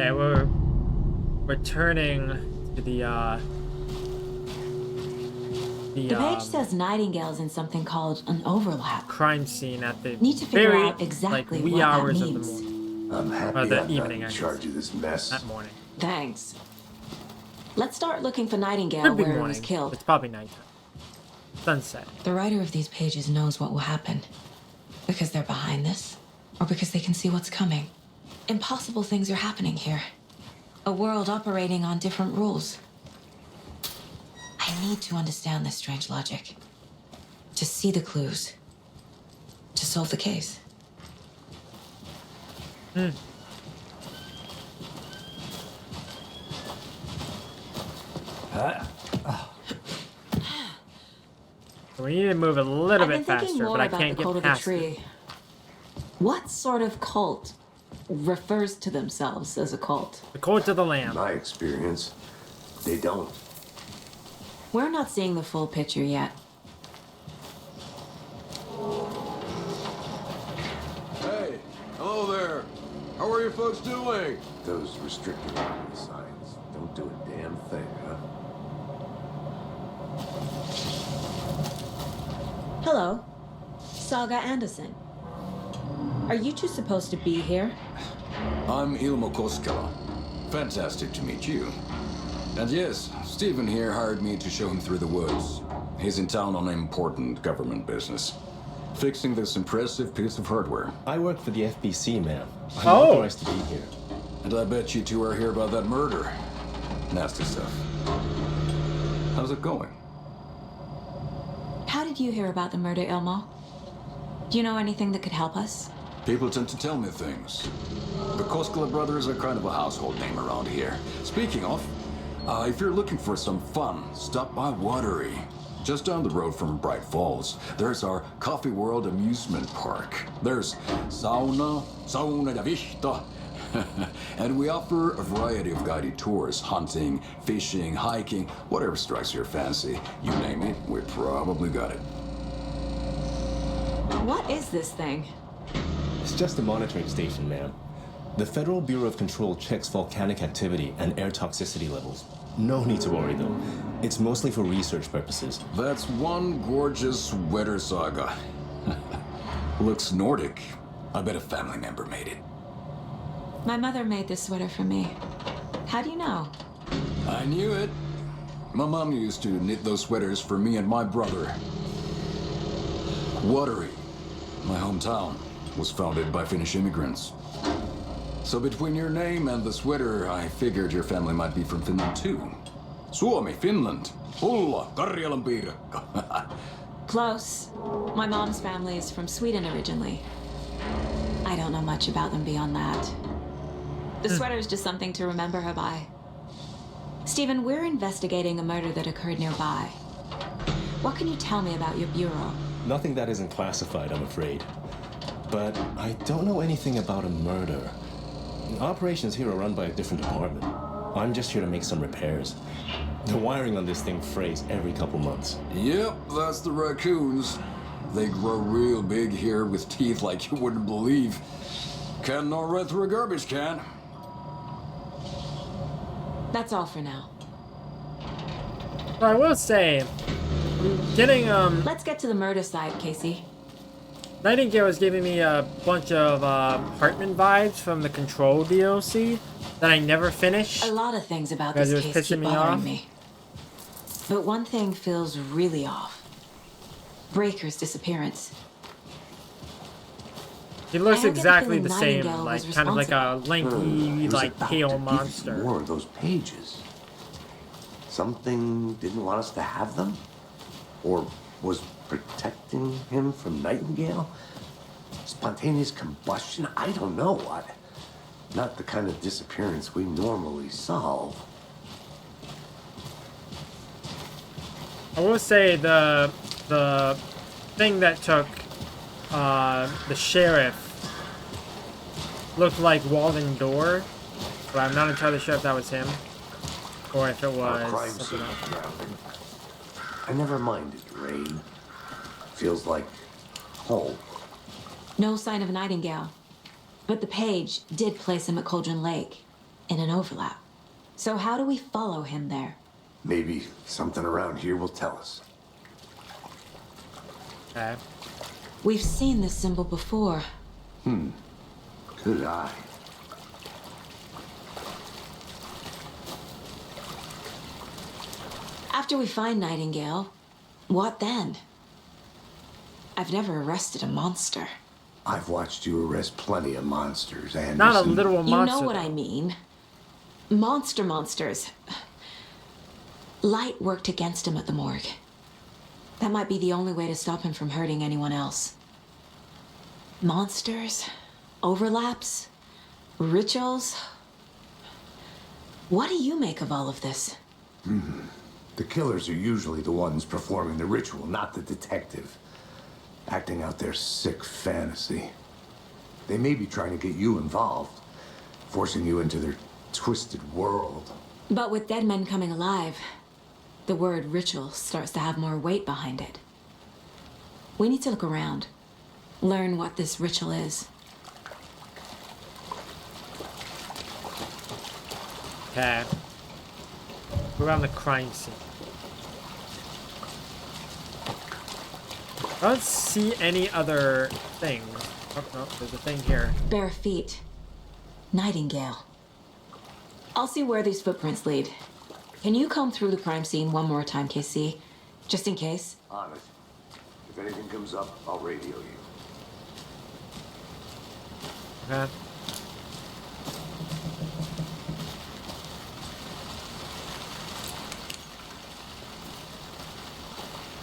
Speaker 1: Okay, we're returning to the
Speaker 4: The page says Nightingale's in something called an overlap.
Speaker 1: crime scene at the
Speaker 4: Need to figure
Speaker 1: very
Speaker 4: out exactly
Speaker 1: wee
Speaker 4: what that
Speaker 1: hours of the
Speaker 4: means.
Speaker 1: morning.
Speaker 3: I'm happy
Speaker 1: Or the
Speaker 3: I'm
Speaker 1: evening,
Speaker 3: not
Speaker 1: I
Speaker 3: in
Speaker 1: guess.
Speaker 3: charge of this mess.
Speaker 1: That morning.
Speaker 4: Thanks. Let's start looking for Nightingale
Speaker 1: Could be
Speaker 4: where he
Speaker 1: morning.
Speaker 4: was killed.
Speaker 1: It's probably nighttime. Sunset.
Speaker 4: The writer of these pages knows what will happen. Because they're behind this, or because they can see what's coming. Impossible things are happening here. A world operating on different rules. I need to understand this strange logic. To see the clues. To solve the case.
Speaker 1: We need to move a little
Speaker 4: I've been
Speaker 1: bit
Speaker 4: thinking
Speaker 1: faster,
Speaker 4: more
Speaker 1: but I
Speaker 4: about
Speaker 1: can't
Speaker 4: the cult
Speaker 1: get
Speaker 4: of the
Speaker 1: past
Speaker 4: tree.
Speaker 1: it.
Speaker 4: What sort of cult refers to themselves as a cult?
Speaker 1: The cult of the lamb.
Speaker 3: My experience, they don't.
Speaker 4: We're not seeing the full picture yet.
Speaker 18: Hey, hello there. How are you folks doing?
Speaker 3: Those restricted area signs don't do a damn thing, huh?
Speaker 4: Hello. Saga Anderson. Are you two supposed to be here?
Speaker 18: I'm Ilmo Koskela. Fantastic to meet you. And yes, Stephen here hired me to show him through the woods. He's in town on important government business. Fixing this impressive piece of hardware.
Speaker 19: I work for the FBC, ma'am. I'm
Speaker 1: Oh.
Speaker 19: authorized to be here.
Speaker 18: And I bet you two are here about that murder. Nasty stuff. How's it going?
Speaker 4: How did you hear about the murder, Ilmo? Do you know anything that could help us?
Speaker 18: People tend to tell me things. The Koskela brothers are kind of a household name around here. Speaking of, if you're looking for some fun, stop by Watery. Just down the road from Bright Falls, there's our Coffee World amusement park. There's sauna da vista, and we offer a variety of guided tours, hunting, fishing, hiking, whatever strikes your fancy. You name it, we probably got it.
Speaker 4: What is this thing?
Speaker 19: It's just a monitoring station, ma'am. The Federal Bureau of Control checks volcanic activity and air toxicity levels. No need to worry, though. It's mostly for research purposes.
Speaker 18: That's one gorgeous weather saga. Looks Nordic. I bet a family member made it.
Speaker 4: My mother made this sweater for me. How do you know?
Speaker 18: I knew it. My mom used to knit those sweaters for me and my brother. Watery, my hometown, was founded by Finnish immigrants. So between your name and the sweater, I figured your family might be from Finland too. Suomi, Finland. Pulla, Karjalan piirakka.
Speaker 4: Close. My mom's family is from Sweden originally. I don't know much about them beyond that. The sweater is just something to remember her by. Stephen, we're investigating a murder that occurred nearby. What can you tell me about your bureau?
Speaker 19: Nothing that isn't classified, I'm afraid. But I don't know anything about a murder. Operations here are run by a different department. I'm just here to make some repairs. The wiring on this thing frays every couple months.
Speaker 18: Yep, that's the raccoons. They grow real big here with teeth like you wouldn't believe. Can't know right through a garbage can.
Speaker 4: That's all for now.
Speaker 1: I will say, getting
Speaker 4: Let's get to the murder site, Casey.
Speaker 1: Nightingale was giving me a bunch of Hartman vibes from the Control DLC that I never finished.
Speaker 4: A lot of things about
Speaker 1: because
Speaker 4: this
Speaker 1: it was
Speaker 4: case
Speaker 1: pissing
Speaker 4: keep
Speaker 1: me
Speaker 4: bothering
Speaker 1: off.
Speaker 4: me. But one thing feels really off. Breaker's disappearance.
Speaker 1: He looks
Speaker 4: I don't get the
Speaker 1: exactly
Speaker 4: feeling
Speaker 1: the same,
Speaker 4: Nightingale
Speaker 1: like
Speaker 4: was
Speaker 1: kind of like a
Speaker 3: He
Speaker 1: lanky,
Speaker 3: was
Speaker 1: like
Speaker 3: about
Speaker 1: pale
Speaker 3: to give
Speaker 1: monster.
Speaker 3: you more of those pages. Something didn't want us to have them? Or was protecting him from Nightingale? Spontaneous combustion? I don't know what. Not the kind of disappearance we normally solve.
Speaker 1: I will say the thing that took the sheriff looked like Walden Door, but I'm not entirely sure if that was him or if it
Speaker 3: Our
Speaker 1: was
Speaker 3: crime
Speaker 1: something
Speaker 3: scene
Speaker 1: else.
Speaker 3: grounding. I never minded rain. Feels like home.
Speaker 4: No sign of Nightingale. But the page did place him at Cauldron Lake. in an overlap. So how do we follow him there?
Speaker 3: Maybe something around here will tell us.
Speaker 1: Okay.
Speaker 4: We've seen this symbol before.
Speaker 3: Good eye.
Speaker 4: After we find Nightingale, what then? I've never arrested a monster.
Speaker 3: I've watched you arrest plenty of monsters, Anderson.
Speaker 1: Not a literal monster.
Speaker 4: You know what I mean. Monsters. Light worked against him at the morgue. That might be the only way to stop him from hurting anyone else. Monsters, overlaps, rituals. What do you make of all of this?
Speaker 3: The killers are usually the ones performing the ritual, not the detective. Acting out their sick fantasy. They may be trying to get you involved, forcing you into their twisted world.
Speaker 4: But with dead men coming alive, the word ritual starts to have more weight behind it. We need to look around, learn what this ritual is.
Speaker 1: Okay. We're on the crime scene. I don't see any other things. Oh, no, there's a thing here.
Speaker 4: Bare feet. Nightingale. I'll see where these footprints lead. Can you comb through the crime scene one more time, KC? Just in case?
Speaker 3: On it. If anything comes up, I'll radio you.
Speaker 1: Okay.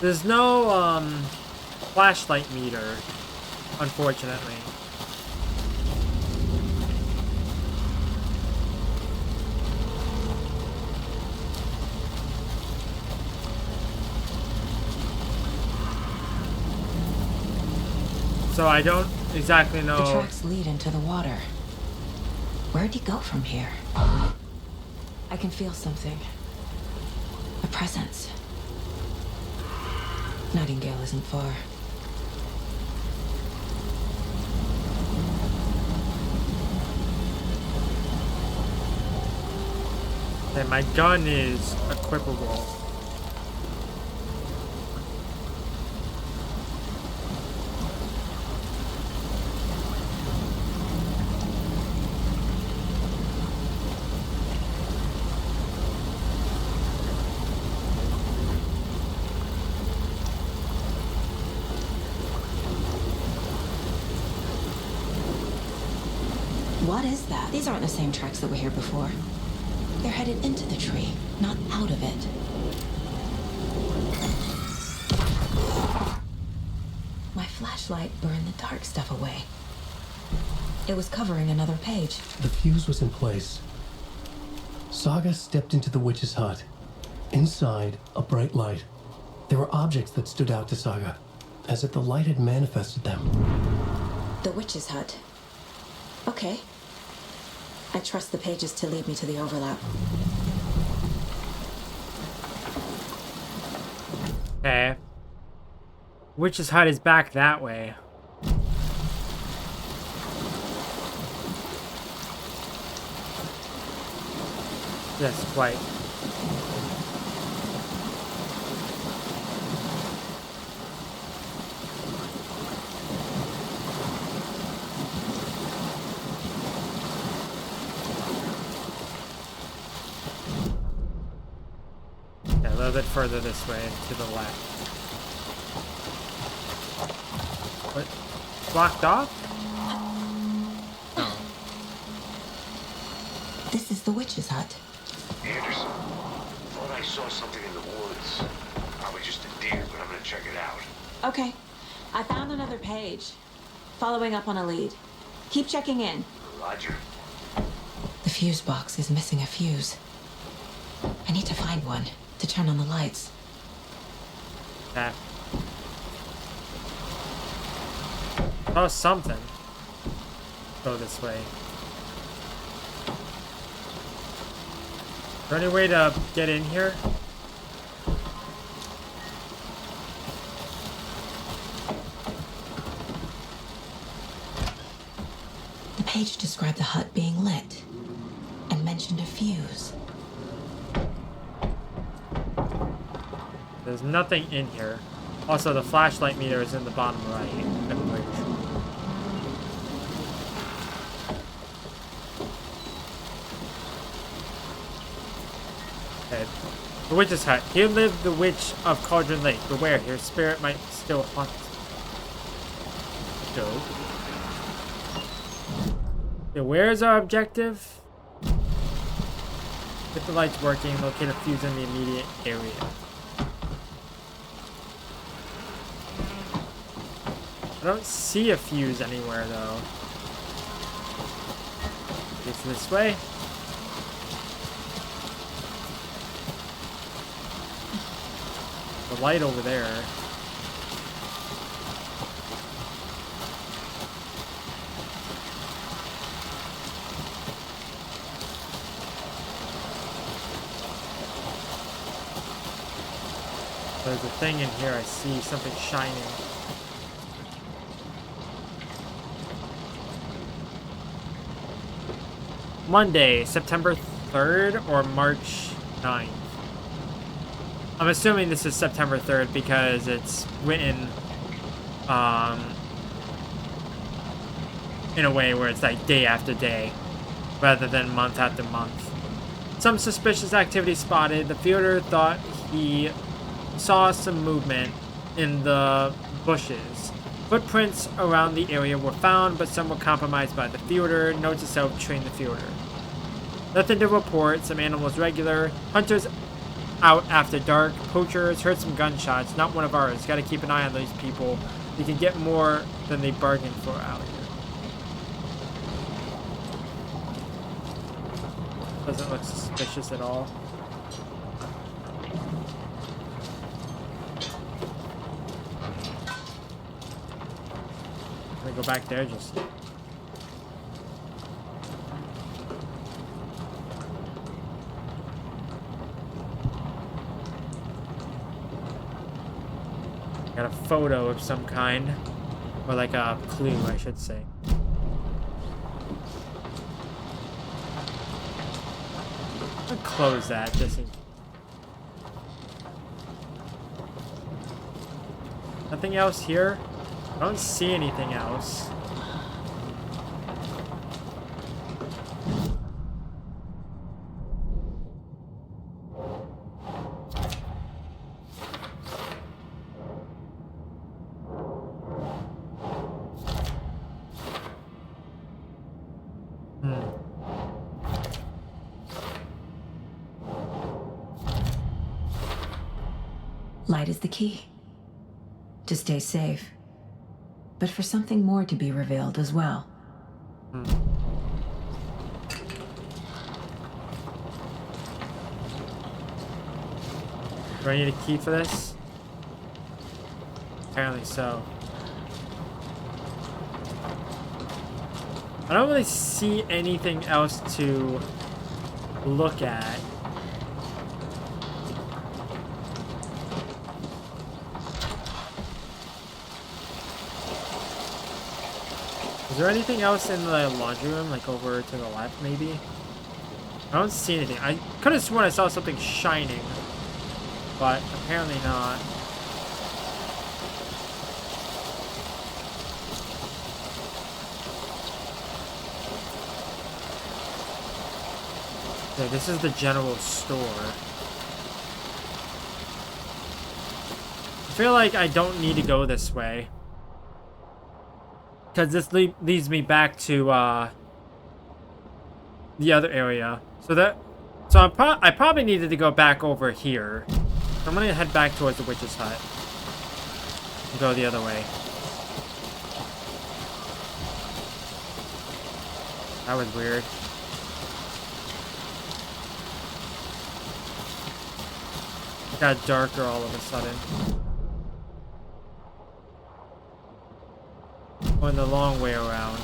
Speaker 1: There's no, flashlight meter, unfortunately. So I don't exactly know.
Speaker 4: The tracks lead into the water. Where'd he go from here? I can feel something. A presence. Nightingale isn't far.
Speaker 1: Okay, my gun is equipable.
Speaker 4: What is that? These aren't the same tracks that were here before. They're headed into the tree, not out of it. My flashlight burned the dark stuff away. It was covering another page.
Speaker 2: The fuse was in place. Saga stepped into the witch's hut. Inside, a bright light. There were objects that stood out to Saga, as if the light had manifested them.
Speaker 4: The witch's hut. Okay. I trust the pages to lead me to the overlap.
Speaker 1: Okay. Witch's hut is back that way. Yes, quite. A little bit further this way, to the left. What? Blocked off? No.
Speaker 4: This is the witch's hut.
Speaker 3: Anderson, thought I saw something in the woods. Probably just a deer, but I'm gonna check it out.
Speaker 4: Okay. I found another page. Following up on a lead. Keep checking in.
Speaker 3: Roger.
Speaker 4: The fuse box is missing a fuse. I need to find one to turn on the lights.
Speaker 1: Okay. Oh, something. Go this way. Is there any way to get in here?
Speaker 4: The page described the hut being lit and mentioned a fuse.
Speaker 1: There's nothing in here. Also, the flashlight meter is in the bottom right, I believe. Okay. The witch's hut. Here lived the witch of Cauldron Lake. Beware, her spirit might still haunt. Go. Okay, where's our objective? Get the lights working. Locate a fuse in the immediate area. I don't see a fuse anywhere, though. It's this way. The light over there. There's a thing in here. I see something shining. Monday, September 3rd or March 9th. I'm assuming this is September 3rd because it's written in a way where it's like day after day rather than month after month. Some suspicious activity spotted. The fielder thought he saw some movement in the bushes. Footprints around the area were found, but some were compromised by the fielder. Note to self, train the fielder. Nothing to report. Some animals regular. Hunters out after dark. Poachers heard some gunshots. Not one of ours. Got to keep an eye on these people. They can get more than they bargained for out here. Doesn't look suspicious at all. Can I go back there? Just. Got a photo of some kind. Or like a clue, I should say. I'll close that just in... Nothing else here? I don't see anything else.
Speaker 4: Light is the key. To stay safe. But for something more to be revealed as well.
Speaker 1: Do I need a key for this? Apparently so. I don't really see anything else to look at. Is there anything else in the laundry room, like over to the left, maybe? I don't see anything. I could have sworn I saw something shining, but apparently not. Okay, this is the general store. I feel like I don't need to go this way. Because this leads me back to the other area. So I probably needed to go back over here. I'm gonna head back towards the witch's hut and go the other way. That was weird. It got darker all of a sudden. Going the long way around.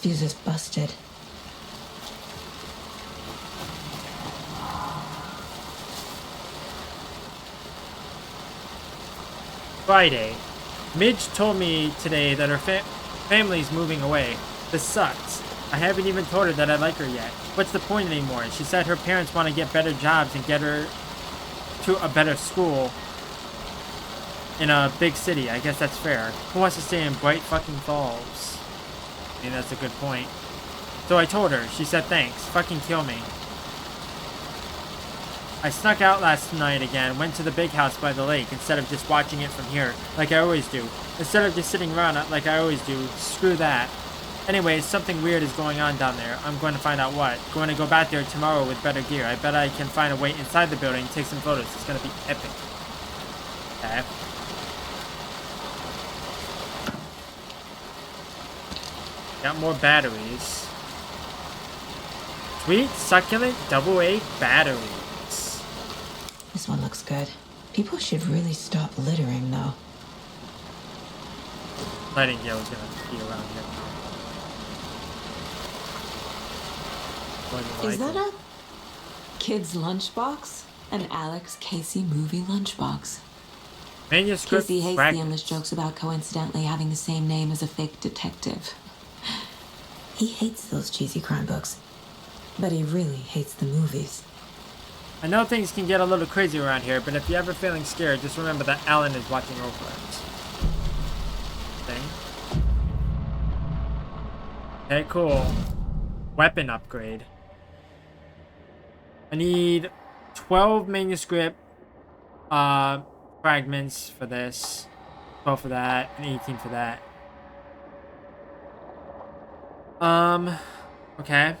Speaker 4: fuse is busted.
Speaker 1: Friday. Midge told me today that her family's moving away. This sucks. I haven't even told her that I like her yet. What's the point anymore? She said her parents want to get better jobs and get her to a better school in a big city. I guess that's fair. Who wants to stay in Bright fucking Falls? I mean, that's a good point. So I told her. She said thanks. Fucking kill me. I snuck out last night again, went to the big house by the lake instead of just watching it from here, like I always do. Instead of just sitting around like I always do. Screw that. Anyways, something weird is going on down there. I'm going to find out what. Going to go back there tomorrow with better gear. I bet I can find a way inside the building, take some photos. It's going to be epic. Okay. Got more batteries. Sweet, succulent, AA batteries.
Speaker 4: This one looks good. People should really stop littering, though.
Speaker 1: Nightingale's gonna be around here.
Speaker 4: Is that a kid's lunchbox? An Alex Casey movie lunchbox.
Speaker 1: Manuscript
Speaker 4: Casey hates
Speaker 1: fragments.
Speaker 4: the endless jokes about coincidentally having the same name as a fake detective. He hates those cheesy crime books. But he really hates the movies.
Speaker 1: I know things can get a little crazy around here, but if you're ever feeling scared, just remember that Alan is watching over us. Thing. Okay, cool. Weapon upgrade. I need 12 manuscript fragments for this. 12 for that, and 18 for that. Okay.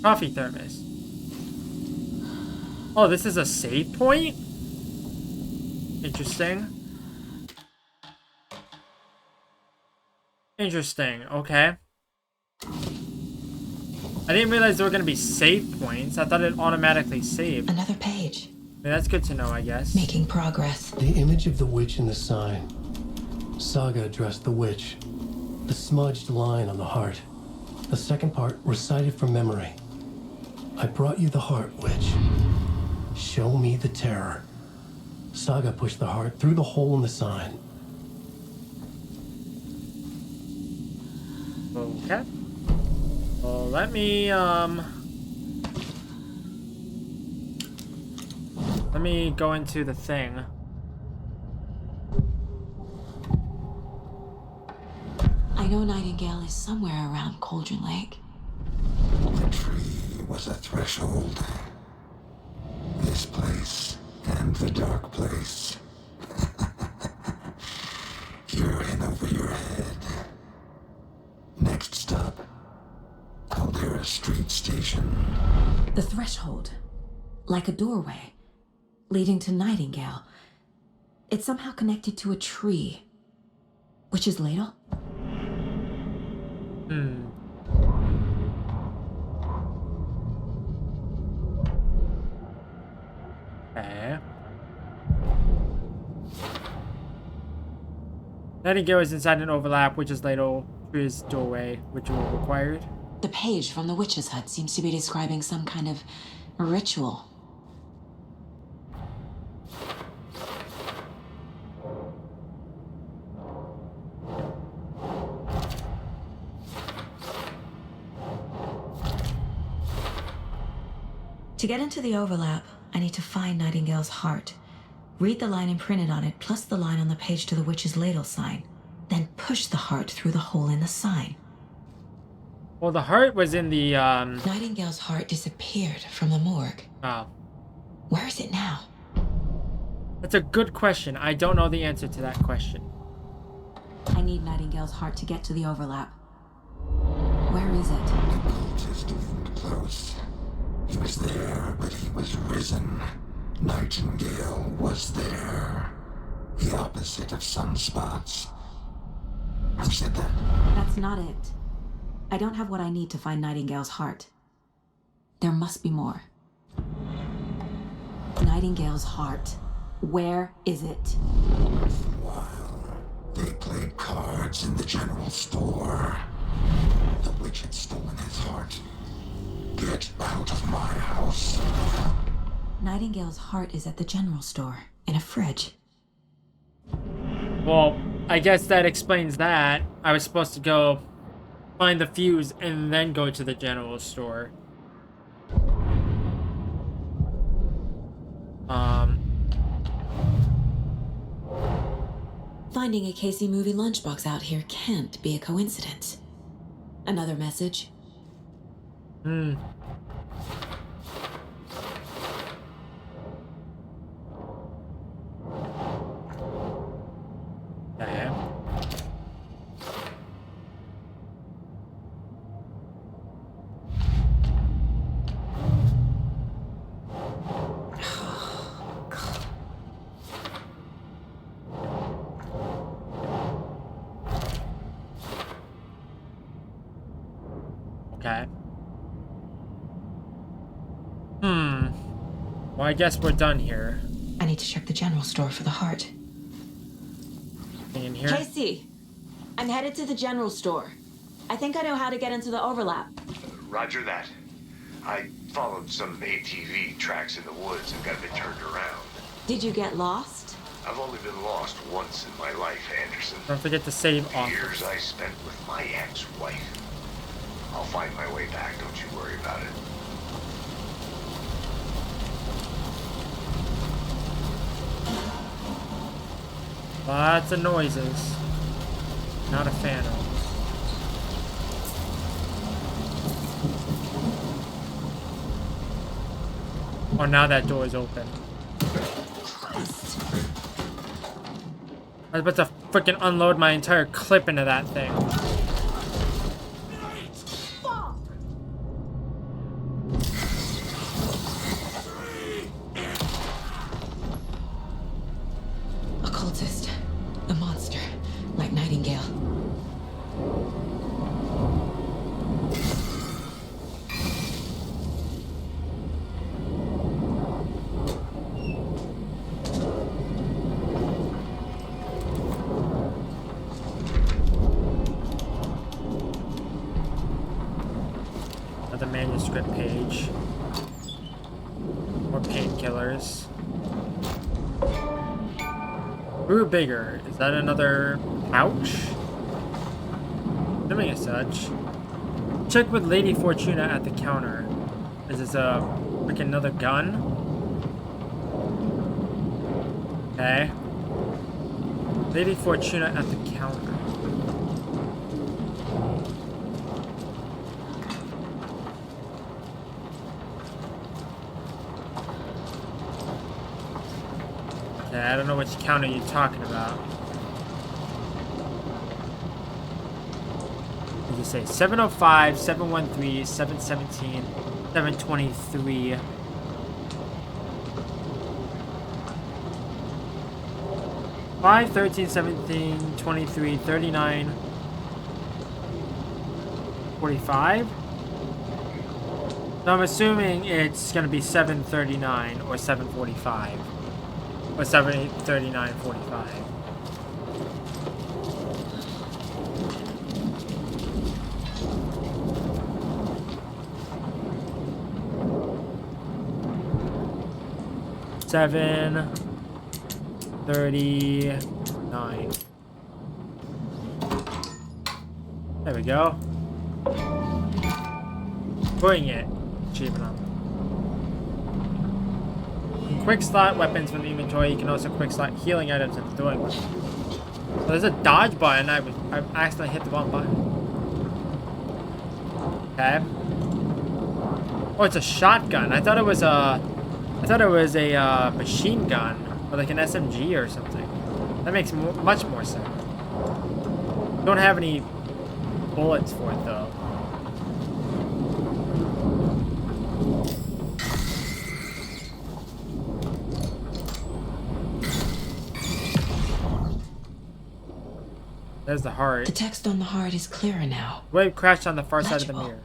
Speaker 1: Coffee thermos. Oh, this is a save point? Interesting. Interesting, okay. I didn't realize there were going to be save points. I thought it automatically saved.
Speaker 4: Another page.
Speaker 1: Yeah, that's good to know, I guess.
Speaker 4: Making progress.
Speaker 2: The image of the witch in the sign. Saga addressed the witch. The smudged line on the heart. The second part recited from memory. I brought you the heart, witch. Show me the terror. Saga pushed the heart through the hole in the sign.
Speaker 1: Okay. Well, let me go into the thing.
Speaker 4: I know Nightingale is somewhere around Cauldron Lake.
Speaker 10: The tree was a threshold. This place and the dark place. You're in over your head. Next stop, Caldera Street Station.
Speaker 4: The threshold. Like a doorway. Leading to Nightingale. It's somehow connected to a tree. Witch's ladle?
Speaker 1: Okay. Nightingale is inside an overlap, Witch's ladle, tree's doorway, ritual required.
Speaker 4: The page from the witch's hut seems to be describing some kind of ritual. To get into the overlap, I need to find Nightingale's heart. Read the line imprinted on it, plus the line on the page to the witch's ladle sign. Then push the heart through the hole in the sign.
Speaker 1: Well, the heart was in the,
Speaker 4: Nightingale's heart disappeared from the morgue.
Speaker 1: Oh.
Speaker 4: Where is it now?
Speaker 1: That's a good question. I don't know the answer to that question.
Speaker 4: I need Nightingale's heart to get to the overlap. Where is it?
Speaker 10: The cultist loomed close. He was there, but he was risen. Nightingale was there. The opposite of sunspots. Who said that?
Speaker 4: That's not it. I don't have what I need to find Nightingale's heart. There must be more. Nightingale's heart. Where is it?
Speaker 10: While they played cards in the general store, the witch had stolen his heart. Get out of my house.
Speaker 4: Nightingale's heart is at the general store, in a fridge.
Speaker 1: Well, I guess that explains that. I was supposed to go find the fuse and then go to the general store.
Speaker 4: Finding a Casey movie lunchbox out here can't be a coincidence. Another message?
Speaker 1: Okay. Okay. Well, I guess we're done here.
Speaker 4: I need to check the general store for the heart.
Speaker 1: In here?
Speaker 4: Casey, I'm headed to the general store. I think I know how to get into the overlap.
Speaker 3: Roger that. I followed some ATV tracks in the woods and got a bit turned around.
Speaker 4: Did you get lost?
Speaker 3: I've only been lost once in my life, Anderson.
Speaker 1: Don't forget to save
Speaker 3: The
Speaker 1: off.
Speaker 3: years I spent with my ex-wife. I'll find my way back, don't you worry about it.
Speaker 1: Lots of noises. Not a fan of. Oh, now that door is open. I was about to freaking unload my entire clip into that thing.
Speaker 4: Occultist. A monster. Like Nightingale.
Speaker 1: Another manuscript page. More painkillers. Brew bigger. Is that another pouch? Assuming as such. Check with Lady Fortuna at the counter. Is this a freaking another gun? Okay. Lady Fortuna at the counter. Okay, I don't know which counter you're talking about. What did you say? 705, 713, 717, 723. Five, 13, 17, 23, 39, 45. So I'm assuming it's gonna be 739 or 745. Or 739, 45. Seven 39. There we go. Bring it. Achievement up. Quick slot weapons from the inventory. You can also quick slot healing items into throwing weapons. So there's a dodge button. I accidentally hit the wrong button. Okay. Oh, it's a shotgun. I thought it was a machine gun or like an SMG or something. That makes much more sense. Don't have any bullets for it though. There's the heart.
Speaker 4: The text on the heart is clearer now.
Speaker 1: Wave crashed on the far side of the mirror.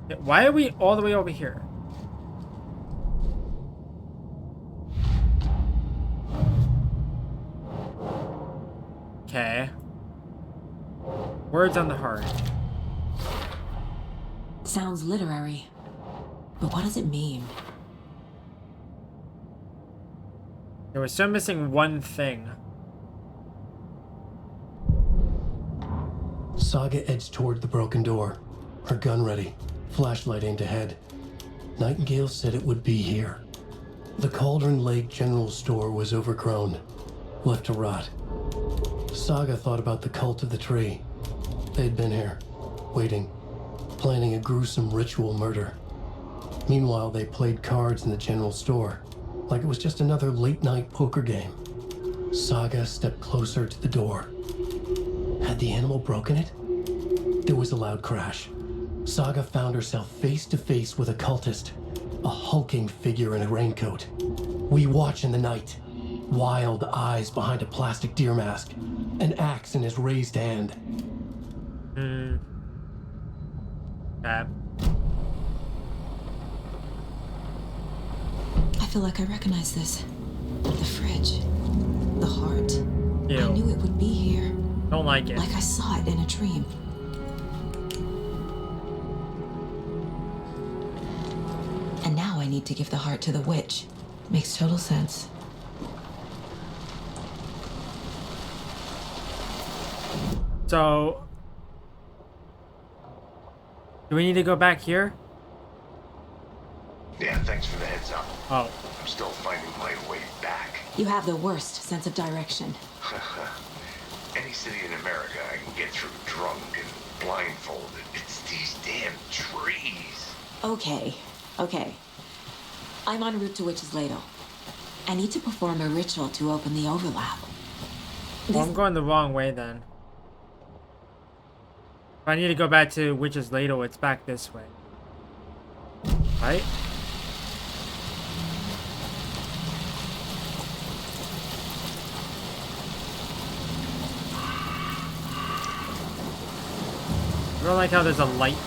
Speaker 1: Yeah, why are we all the way over here? Okay. Words on the heart.
Speaker 4: Sounds literary. But what does it mean?
Speaker 1: Yeah, we're still missing one thing.
Speaker 2: Saga edged toward the broken door, her gun ready, flashlight aimed ahead. Nightingale said it would be here. The Cauldron Lake General Store was overgrown, left to rot. Saga thought about the cult of the tree. They'd been here, waiting, planning a gruesome ritual murder. Meanwhile, they played cards in the general store, like it was just another late-night poker game. Saga stepped closer to the door. Had the animal broken it? There was a loud crash. Saga found herself face to face with a cultist, a hulking figure in a raincoat. We watch in the night. Wild eyes behind a plastic deer mask, an axe in his raised hand.
Speaker 4: I feel like I recognize this. The fridge. The heart.
Speaker 1: Ew.
Speaker 4: I knew it would be here.
Speaker 1: Don't like it.
Speaker 4: Like I saw it in a dream. And now I need to give the heart to the witch. Makes total sense.
Speaker 1: So, do we need to go back here?
Speaker 3: Yeah, thanks for the heads up.
Speaker 1: Oh.
Speaker 3: I'm still finding my way back.
Speaker 4: You have the worst sense of direction.
Speaker 3: Any city in America I can get through drunk and blindfolded. It's these damn trees.
Speaker 4: Okay. I'm en route to Witch's Ladle. I need to perform a ritual to open the overlap.
Speaker 1: Well, I'm going the wrong way then. If I need to go back to Witch's Ladle, it's back this way. Right? I don't like how there's a light here.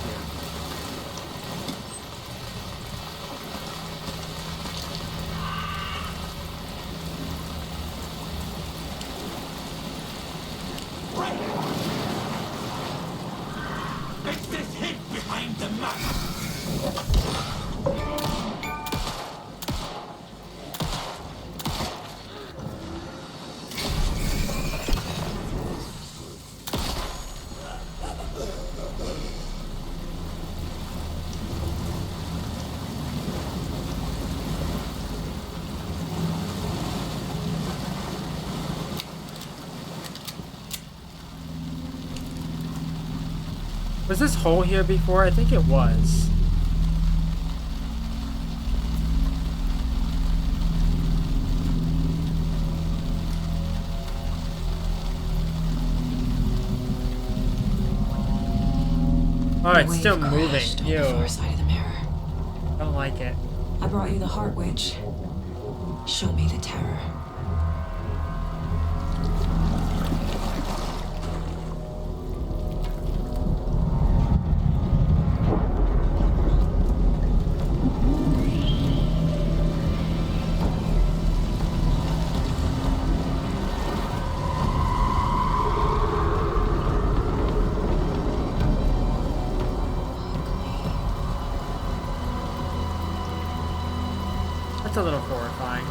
Speaker 8: It's this hint behind the mask.
Speaker 1: Was this hole here before? I think it was. Oh, it's still moving. Ew.
Speaker 4: Side of the mirror.
Speaker 1: I don't like it.
Speaker 4: I brought you the heart, witch. Show me the terror.
Speaker 1: That's a little horrifying.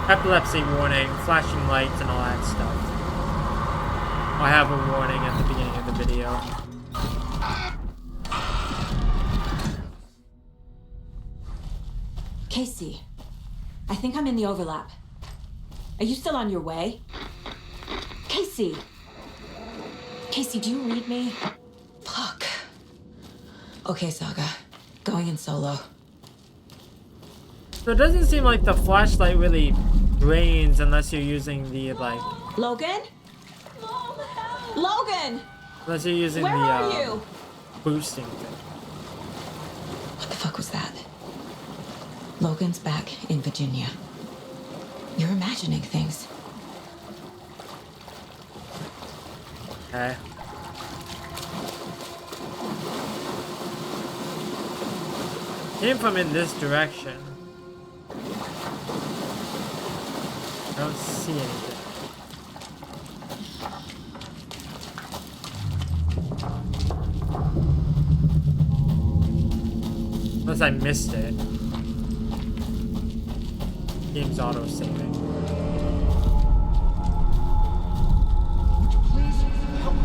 Speaker 1: Epilepsy warning, flashing lights, and all that stuff. I have a warning at the beginning of the video.
Speaker 4: Casey, I think I'm in the overlap. Are you still on your way? Casey! Casey, do you read me? Fuck. Okay, Saga. Going in solo.
Speaker 1: So it doesn't seem like the flashlight really drains unless you're using the, like...
Speaker 4: Logan? Logan!
Speaker 1: Unless you're using
Speaker 4: Where
Speaker 1: the,
Speaker 4: are you?
Speaker 1: boosting thing.
Speaker 4: What the fuck was that? Logan's back in Virginia. You're imagining things.
Speaker 1: Okay. Came from in this direction. I don't see anything. Unless I missed it. Game's auto-saving.
Speaker 4: Please help me.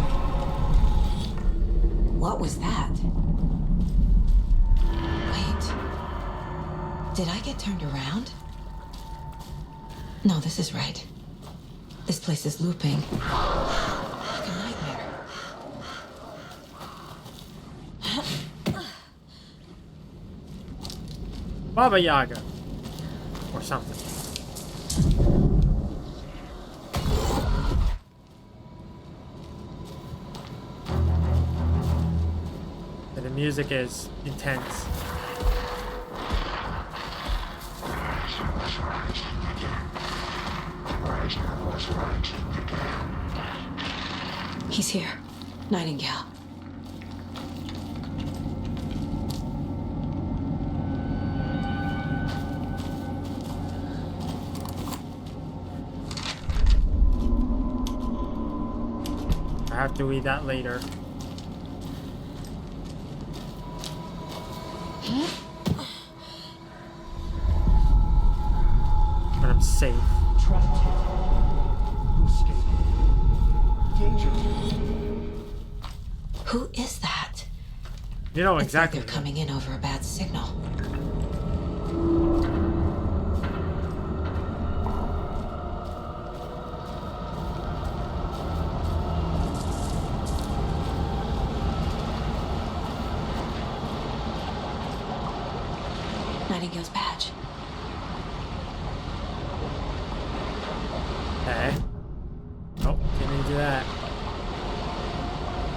Speaker 4: What was that? Wait. Did I get turned around? No, this is right. This place is looping. Like a nightmare.
Speaker 1: Baba Yaga. Or something. And the music is intense.
Speaker 4: He's here. Nightingale.
Speaker 1: I have to read that later. But I'm safe.
Speaker 4: Who is that?
Speaker 1: You know
Speaker 4: It's
Speaker 1: exactly.
Speaker 4: like they're coming in over a bad signal. Nightingale's badge.
Speaker 1: Okay. Oh, didn't do that.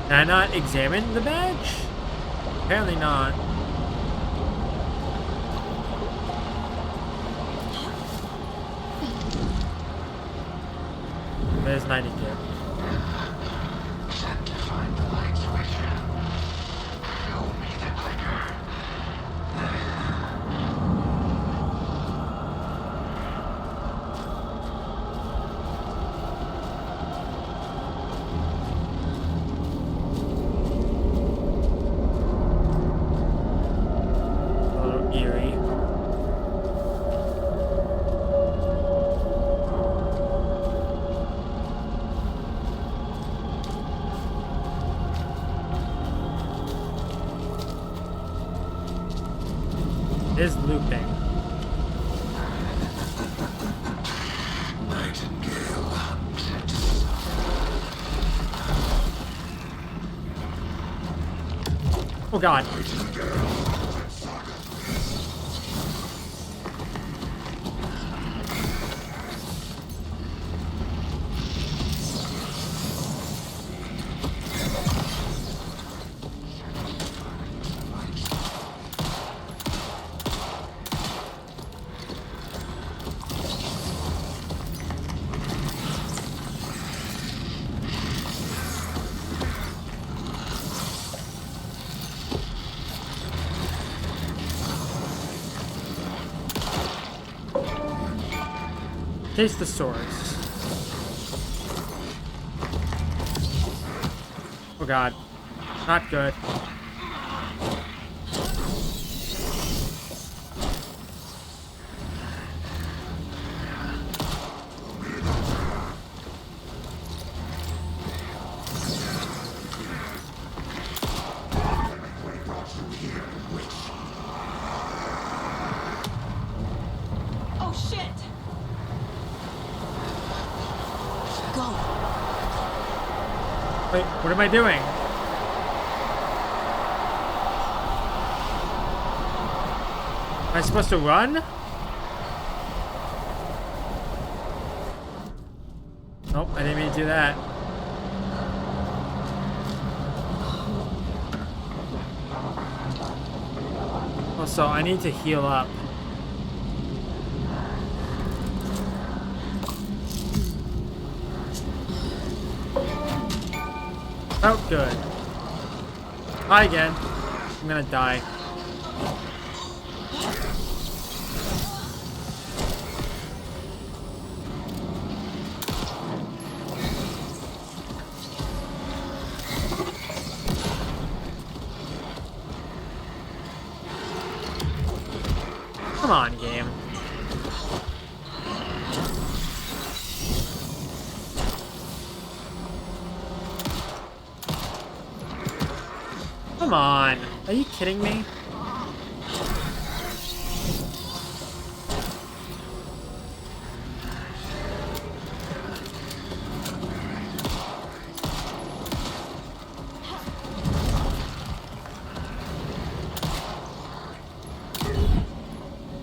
Speaker 1: Can I not examine the badge? Apparently not. There's Nightingale.
Speaker 10: Set to find the light switch. Show me the clicker.
Speaker 1: A little eerie. It is looping.
Speaker 10: Nightingale hunted.
Speaker 1: Oh God. Taste the swords. Oh God. Not good.
Speaker 16: Oh shit!
Speaker 4: Go.
Speaker 1: Wait, what am I doing? Am I supposed to run? Nope, I didn't mean to do that. Also, I need to heal up. Oh, good. Hi again. I'm gonna die. Come on, game. Come on. Are you kidding me?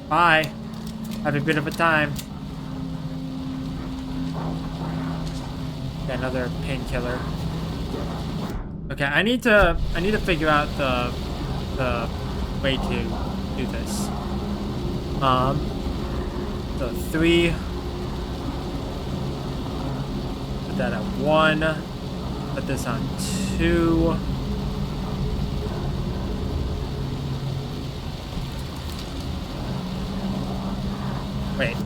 Speaker 1: Bye. Have a bit of a time. Got another painkiller. Okay, I need to figure out the way to do this. So 3. Put that at 1. Put this on 2. Wait.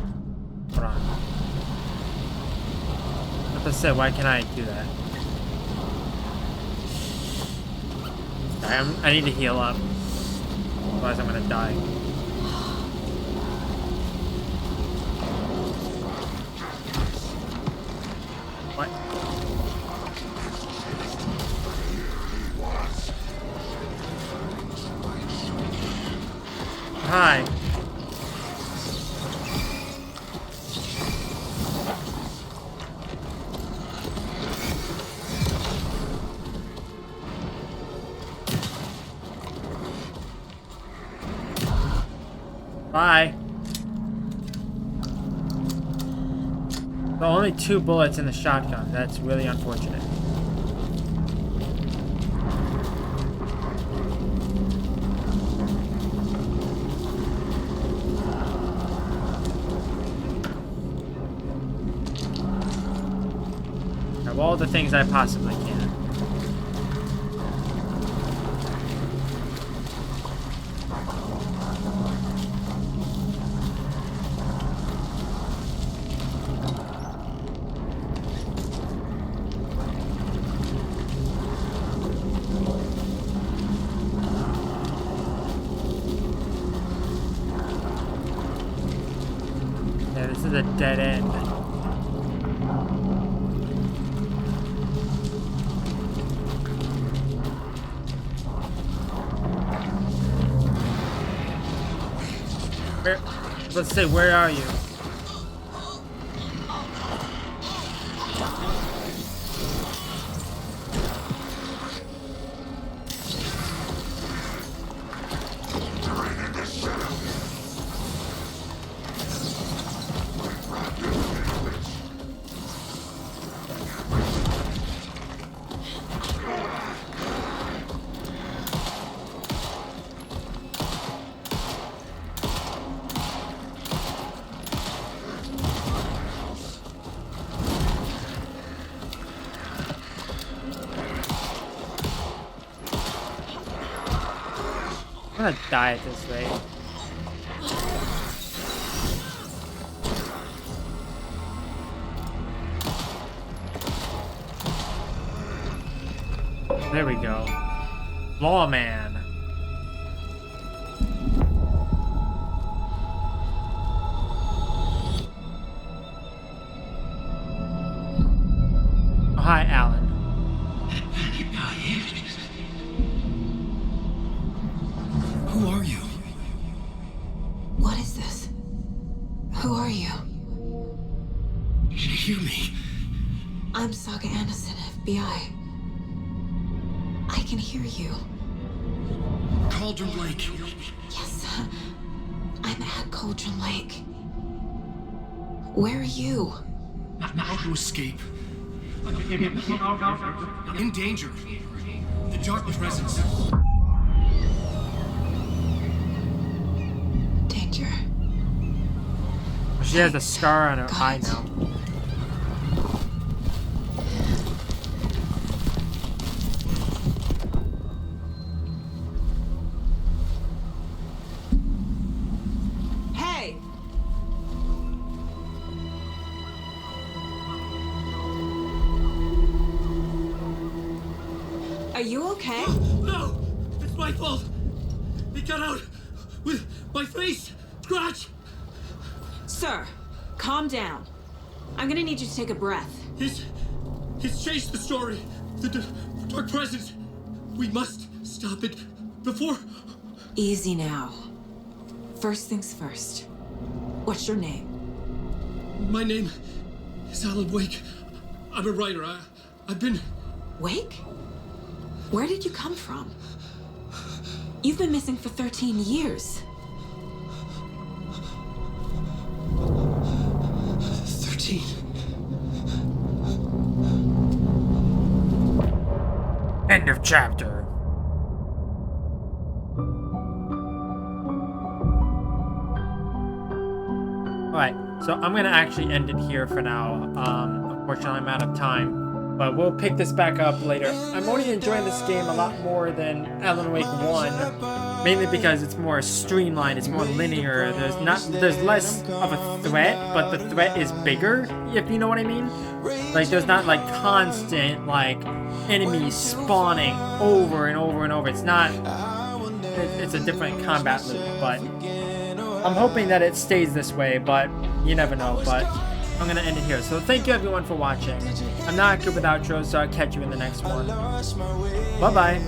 Speaker 1: Hold on. What I said, why can't I do that? I need to heal up. Otherwise I'm gonna die. What? Hi. Bye. There are only 2 bullets in the shotgun. That's really unfortunate. I have all the things I possibly can. This is a dead end. Let's say, where are you? I'm gonna die at this rate. There we go. Lawman. Oh, hi, Alan.
Speaker 10: Who are you?
Speaker 4: What is this? Who are you?
Speaker 10: Hear me.
Speaker 4: I'm Saga Anderson, FBI. I can hear you.
Speaker 10: Cauldron Lake.
Speaker 4: Yes, I'm at Cauldron Lake. Where are you?
Speaker 10: How to escape. In danger. The dark presence.
Speaker 4: Danger.
Speaker 1: She has a scar on her eye now.
Speaker 16: Are you okay?
Speaker 8: No! It's my fault! He got out with my face scratch!
Speaker 16: Sir, calm down. I'm gonna need you to take a breath.
Speaker 8: He's changed the story. The dark presence. We must stop it before...
Speaker 16: Easy now. First things first. What's your name?
Speaker 8: My name is Alan Wake. I'm a writer. I've been...
Speaker 16: Wake? Where did you come from? You've been missing for 13 years.
Speaker 2: 13.
Speaker 1: End of chapter. Alright, so I'm gonna actually end it here for now. Unfortunately, I'm out of time. But we'll pick this back up later. I'm already enjoying this game a lot more than Alan Wake 1. Mainly because it's more streamlined, it's more linear. There's less of a threat, but the threat is bigger, if you know what I mean. Like, there's not like constant like enemies spawning over and over and over. It's not, it's a different combat loop, but I'm hoping that it stays this way, but you never know. But I'm gonna end it here. So thank you everyone for watching. I'm not good with outros, so I'll catch you in the next one. Bye bye.